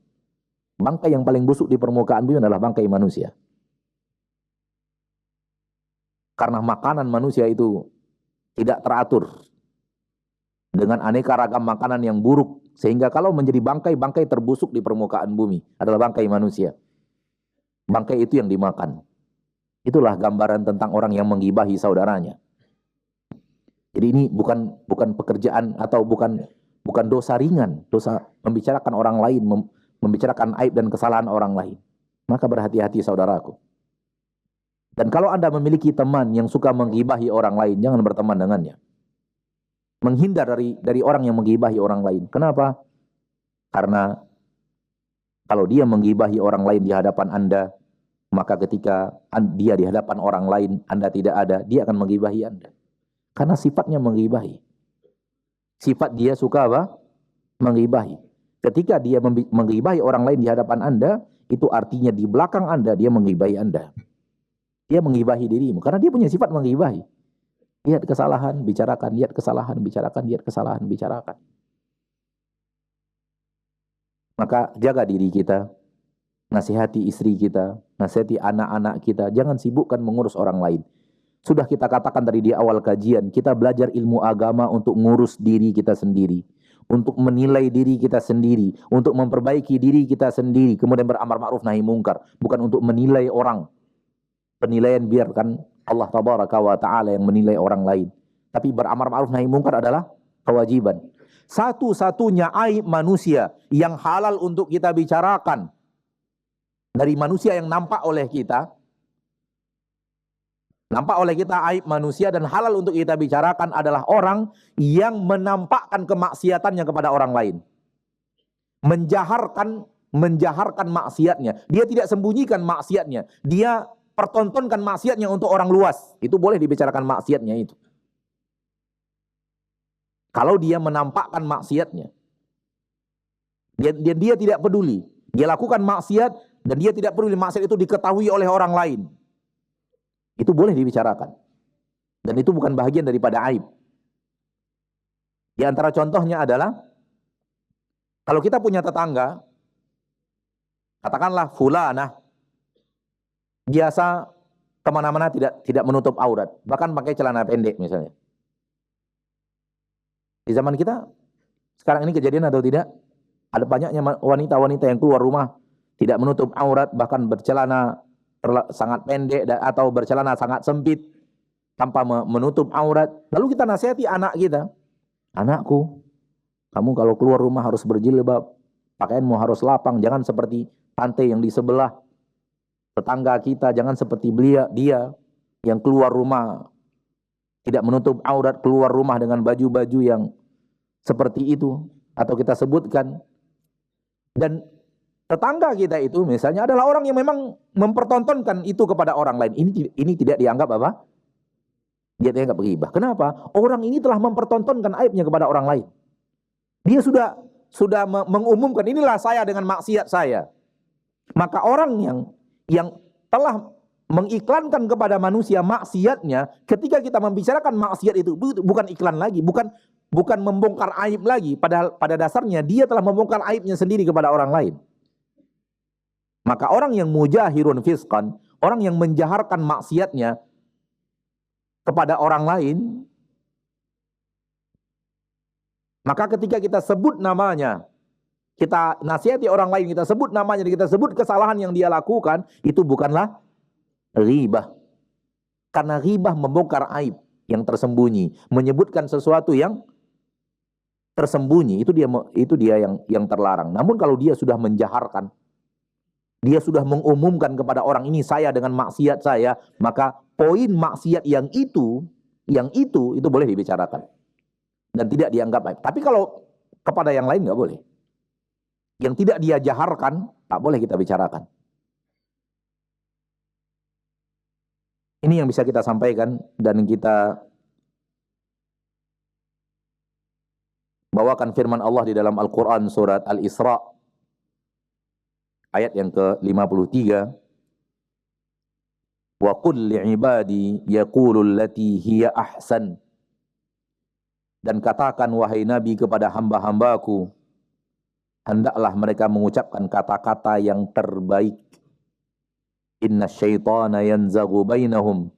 Bangkai yang paling busuk di permukaan bumi adalah bangkai manusia. Karena makanan manusia itu tidak teratur. Dengan aneka ragam makanan yang buruk. Sehingga kalau menjadi bangkai terbusuk di permukaan bumi adalah bangkai manusia. Bangkai itu yang dimakan. Itulah gambaran tentang orang yang menggibahi saudaranya. Jadi ini bukan pekerjaan atau bukan dosa ringan, dosa membicarakan orang lain, membicarakan aib dan kesalahan orang lain. Maka berhati-hati saudaraku. Dan kalau Anda memiliki teman yang suka menggibahi orang lain, jangan berteman dengannya. Menghindar dari orang yang menggibahi orang lain. Kenapa? Karena kalau dia menggibahi orang lain di hadapan Anda, maka ketika dia di hadapan orang lain, Anda tidak ada, dia akan menggibahi Anda. Karena sifatnya menggibahi. Sifat dia suka apa? Menggibahi. Ketika dia menggibahi orang lain di hadapan Anda, itu artinya di belakang Anda, dia menggibahi Anda. Dia menggibahi dirimu. Karena dia punya sifat menggibahi. Lihat kesalahan, bicarakan. Lihat kesalahan, bicarakan. Lihat kesalahan, bicarakan. Maka jaga diri kita. Nasihati istri kita. Nasihati anak-anak kita. Jangan sibukkan mengurus orang lain. Sudah kita katakan tadi di awal kajian. Kita belajar ilmu agama untuk ngurus diri kita sendiri. Untuk menilai diri kita sendiri. Untuk memperbaiki diri kita sendiri. Kemudian beramar ma'ruf nahi mungkar. Bukan untuk menilai orang. Penilaian biarkan Allah tabaraka wa ta'ala yang menilai orang lain. Tapi beramar ma'ruf nahi mungkar adalah kewajiban. Satu-satunya aib manusia yang halal untuk kita bicarakan dari manusia yang nampak oleh kita, aib manusia dan halal untuk kita bicarakan adalah orang yang menampakkan kemaksiatannya kepada orang lain. Menjaharkan maksiatnya. Dia tidak sembunyikan maksiatnya. Dia pertontonkan maksiatnya untuk orang luas. Itu boleh dibicarakan maksiatnya itu. Kalau dia menampakkan maksiatnya. Dia tidak peduli. Dia lakukan maksiat dan dia tidak peduli maksiat itu diketahui oleh orang lain. Itu boleh dibicarakan. Dan itu bukan bahagian daripada aib. Di antara contohnya adalah kalau kita punya tetangga, katakanlah fulanah, biasa kemana-mana tidak menutup aurat, bahkan pakai celana pendek misalnya. Di zaman kita sekarang ini kejadian atau tidak? Ada banyaknya wanita-wanita yang keluar rumah tidak menutup aurat, bahkan bercelana sangat pendek atau bercelana sangat sempit tanpa menutup aurat. Lalu kita nasihati anak kita, anakku, kamu kalau keluar rumah harus berjilbab, pakaianmu harus lapang, jangan seperti tante yang di sebelah. Tetangga kita jangan seperti dia yang keluar rumah tidak menutup aurat, keluar rumah dengan baju-baju yang seperti itu. Atau kita sebutkan. Dan tetangga kita itu misalnya adalah orang yang memang mempertontonkan itu kepada orang lain. Ini tidak dianggap apa? Dia dianggap ghibah. Kenapa? Orang ini telah mempertontonkan aibnya kepada orang lain. Dia sudah mengumumkan, inilah saya dengan maksiat saya. Maka orang yang telah mengiklankan kepada manusia maksiatnya, ketika kita membicarakan maksiat itu bukan iklan lagi, bukan membongkar aib lagi, padahal pada dasarnya dia telah membongkar aibnya sendiri kepada orang lain. Maka orang yang mujahirun fisqan, orang yang menjaharkan maksiatnya kepada orang lain, maka ketika kita sebut namanya, kita nasihati orang lain, kita sebut namanya, kita sebut kesalahan yang dia lakukan, itu bukanlah ghibah. Karena ghibah membongkar aib yang tersembunyi, menyebutkan sesuatu yang tersembunyi, itu dia yang terlarang. Namun kalau dia sudah menjaharkan, dia sudah mengumumkan kepada orang ini saya dengan maksiat saya, maka poin maksiat yang itu boleh dibicarakan dan tidak dianggap aib. Tapi kalau kepada yang lain nggak boleh. Yang tidak dia jaharkan, tak boleh kita bicarakan. Ini yang bisa kita sampaikan dan kita bawakan firman Allah di dalam Al-Quran surat Al-Isra ayat yang ke-53. Wa qul li'ibadi yaqulu allati hiya ahsan. Dan katakan wahai Nabi kepada hamba-hambaku, hendaklah mereka mengucapkan kata-kata yang terbaik. Inna syaitana yanzaghu bainahum.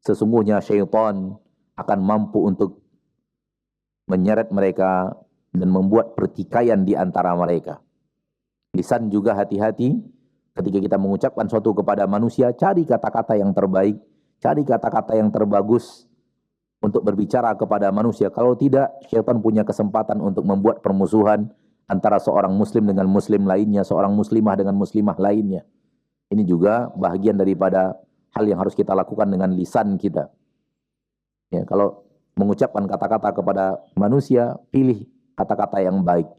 Sesungguhnya syaitan akan mampu untuk menyeret mereka dan membuat pertikaian di antara mereka. Lisan juga hati-hati, Ketika kita mengucapkan sesuatu kepada manusia, cari kata-kata yang terbaik, cari kata-kata yang terbagus untuk berbicara kepada manusia. Kalau tidak, syaitan punya kesempatan untuk membuat permusuhan antara seorang muslim dengan muslim lainnya, seorang muslimah dengan muslimah lainnya. Ini juga bahagian daripada hal yang harus kita lakukan dengan lisan kita. Ya, kalau mengucapkan kata-kata kepada manusia, pilih kata-kata yang baik.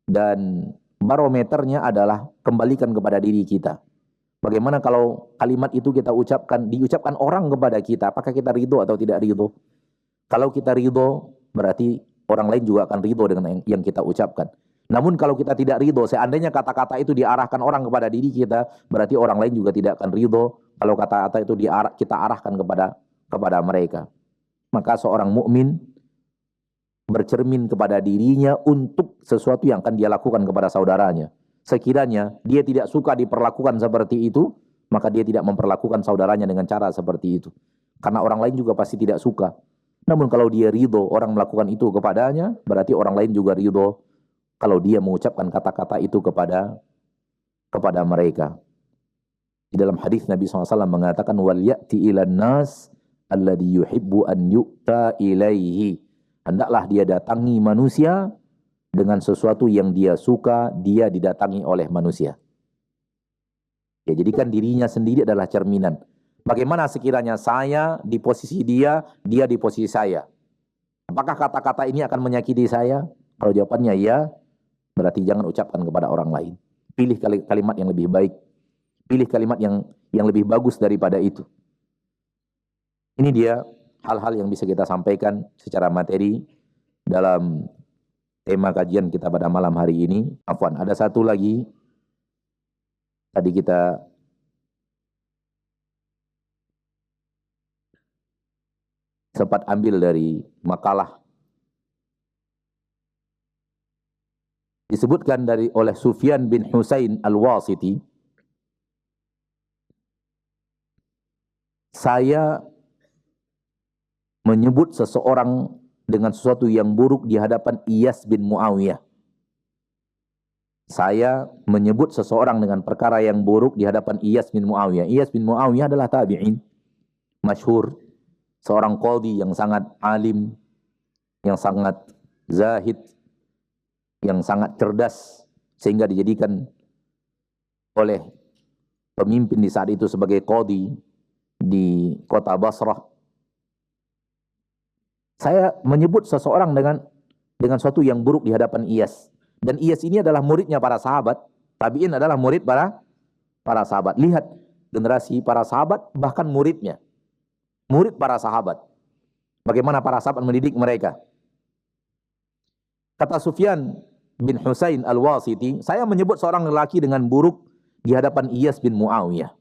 Dan barometernya adalah kembalikan kepada diri kita. Bagaimana kalau kalimat itu kita diucapkan orang kepada kita, apakah kita ridho atau tidak ridho? Kalau kita ridho, berarti orang lain juga akan ridho dengan yang kita ucapkan. Namun kalau kita tidak ridho, seandainya kata-kata itu diarahkan orang kepada diri kita, berarti orang lain juga tidak akan ridho kalau kata-kata itu kita arahkan kepada mereka. Maka seorang mukmin bercermin kepada dirinya untuk sesuatu yang akan dia lakukan kepada saudaranya. Sekiranya dia tidak suka diperlakukan seperti itu, maka dia tidak memperlakukan saudaranya dengan cara seperti itu. Karena orang lain juga pasti tidak suka. Namun kalau dia ridho orang melakukan itu kepadanya, berarti orang lain juga ridho kalau dia mengucapkan kata-kata itu kepada mereka. Di dalam hadis Nabi SAW mengatakan, wal ya'ti ilan nas alladhi yuhibbu an yu'ta ilaihi. Hendaklah dia datangi manusia dengan sesuatu yang dia suka, dia didatangi oleh manusia. Ya, jadikan dirinya sendiri adalah cerminan. Bagaimana sekiranya saya di posisi dia di posisi saya? Apakah kata-kata ini akan menyakiti saya? Kalau jawabannya ya, berarti jangan ucapkan kepada orang lain. Pilih kalimat yang lebih baik. Pilih kalimat yang lebih bagus daripada itu. Ini dia hal-hal yang bisa kita sampaikan secara materi dalam tema kajian kita pada malam hari ini. Afwan, ada satu lagi. Tadi kita sempat ambil dari makalah. Disebutkan oleh Sufyan bin Husain Al-Wasiti, saya menyebut seseorang dengan sesuatu yang buruk di hadapan Iyas bin Muawiyah. Saya menyebut seseorang dengan perkara yang buruk di hadapan Iyas bin Muawiyah. Iyas bin Muawiyah adalah tabi'in, masyhur, seorang qadhi yang sangat alim, yang sangat zahid, yang sangat cerdas, sehingga dijadikan oleh pemimpin di saat itu sebagai qadhi di kota Basrah. Saya menyebut seseorang dengan sesuatu yang buruk di hadapan Iyas. Dan Iyas ini adalah muridnya para sahabat. Tabi'in adalah murid para sahabat. Lihat generasi para sahabat, bahkan muridnya. Murid para sahabat. Bagaimana para sahabat mendidik mereka. Kata Sufyan bin Husain Al-Wasiti, saya menyebut seorang lelaki dengan buruk di hadapan Iyas bin Muawiyah.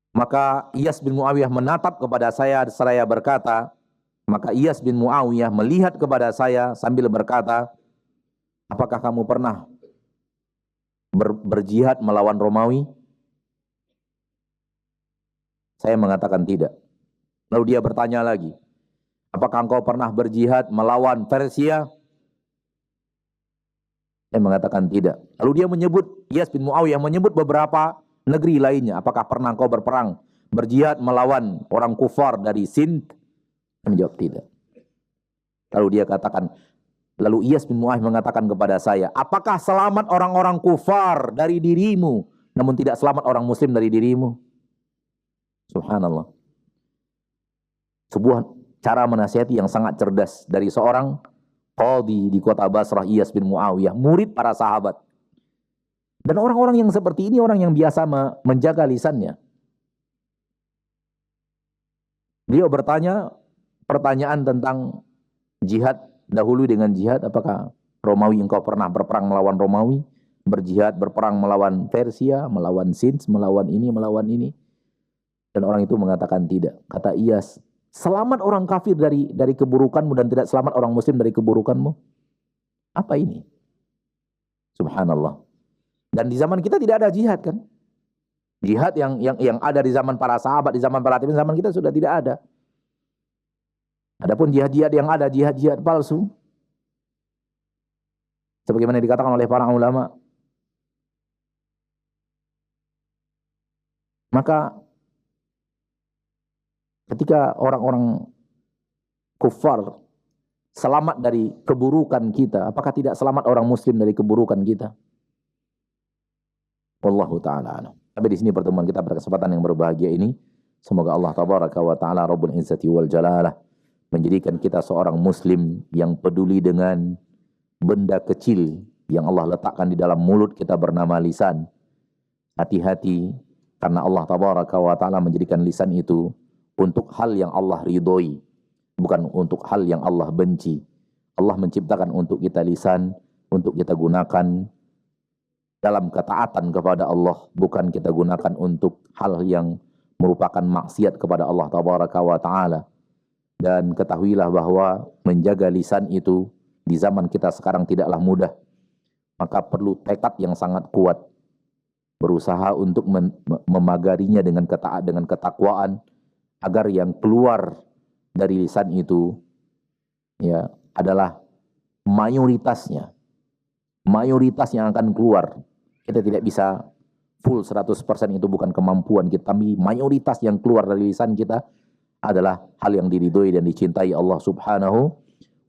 Maka Iyas bin Muawiyah menatap kepada saya seraya berkata, maka Iyas bin Muawiyah melihat kepada saya sambil berkata, apakah kamu pernah berjihad melawan Romawi? Saya mengatakan tidak. Lalu dia bertanya lagi, apakah engkau pernah berjihad melawan Persia? Saya mengatakan tidak. Lalu dia menyebut, Iyas bin Muawiyah menyebut beberapa negeri lainnya. Apakah pernah engkau berperang, berjihad melawan orang kufar dari Sind? Saya menjawab tidak. Lalu dia katakan, lalu Iyas bin Muawiyah mengatakan kepada saya, apakah selamat orang-orang kufar dari dirimu, namun tidak selamat orang muslim dari dirimu? Subhanallah. Sebuah cara menasihati yang sangat cerdas dari seorang qadhi di kota Basrah, Iyas bin Muawiyah, murid para sahabat. Dan orang-orang yang seperti ini orang yang biasa menjaga lisannya. Beliau bertanya pertanyaan tentang jihad dahulu dengan jihad, apakah Romawi engkau pernah berperang melawan Romawi, berjihad berperang melawan Persia, melawan Sind, melawan ini. Dan orang itu mengatakan tidak. Kata Iyas, selamat orang kafir dari keburukanmu dan tidak selamat orang muslim dari keburukanmu. Apa ini? Subhanallah. Dan di zaman kita tidak ada jihad kan? Jihad yang ada di zaman para sahabat, di zaman para tabi'in, zaman kita sudah tidak ada. Adapun jihad-jihad yang ada, jihad-jihad palsu. Sebagaimana dikatakan oleh para ulama, Maka ketika orang-orang kufar selamat dari keburukan kita, apakah tidak selamat orang muslim dari keburukan kita? Wallahu ta'ala alam. Sampai di sini pertemuan kita pada kesempatan yang berbahagia ini. Semoga Allah tabaraka wa ta'ala Rabbul Izzati wal Jalalah menjadikan kita seorang muslim yang peduli dengan benda kecil yang Allah letakkan di dalam mulut kita bernama lisan. Hati-hati, karena Allah tabaraka wa ta'ala menjadikan lisan itu untuk hal yang Allah ridhoi, bukan untuk hal yang Allah benci. Allah menciptakan untuk kita lisan, untuk kita gunakan dalam ketaatan kepada Allah, bukan kita gunakan untuk hal yang merupakan maksiat kepada Allah tabaraka wa ta'ala. Dan ketahuilah bahwa menjaga lisan itu di zaman kita sekarang tidaklah mudah. Maka perlu tekad yang sangat kuat, berusaha untuk memagarinya dengan ketakwaan, agar yang keluar dari lisan itu ya adalah mayoritas yang akan keluar. Kita tidak bisa full 100%, itu bukan kemampuan kita, tapi mayoritas yang keluar dari lisan kita adalah hal yang diridhoi dan dicintai Allah Subhanahu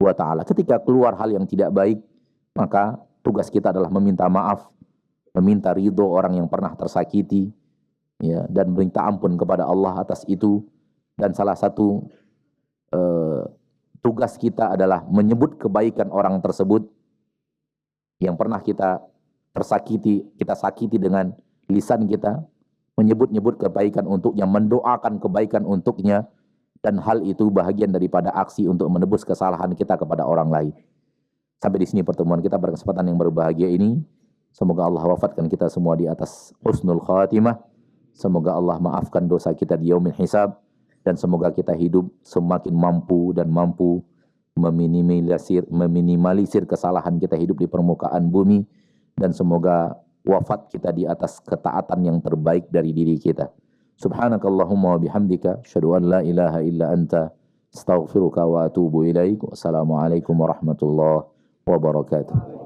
wa ta'ala. Ketika keluar hal yang tidak baik, maka tugas kita adalah meminta maaf, meminta ridho orang yang pernah tersakiti, ya, dan minta ampun kepada Allah atas itu. Dan salah satu tugas kita adalah menyebut kebaikan orang tersebut yang pernah kita tersakiti, kita sakiti dengan lisan kita, menyebut-nyebut kebaikan untuknya, mendoakan kebaikan untuknya, dan hal itu bahagian daripada aksi untuk menebus kesalahan kita kepada orang lain. Sampai di sini pertemuan kita pada kesempatan yang berbahagia ini. Semoga Allah wafatkan kita semua di atas husnul khatimah. Semoga Allah maafkan dosa kita di yaumil hisab. Dan semoga kita hidup semakin mampu meminimalisir kesalahan kita hidup di permukaan bumi. Dan semoga wafat kita di atas ketaatan yang terbaik dari diri kita. Subhanakallahumma wa bihamdika asyhadu an la ilaha illa anta astaghfiruka wa atubu ilaik. Wassalamualaikum warahmatullahi wabarakatuh.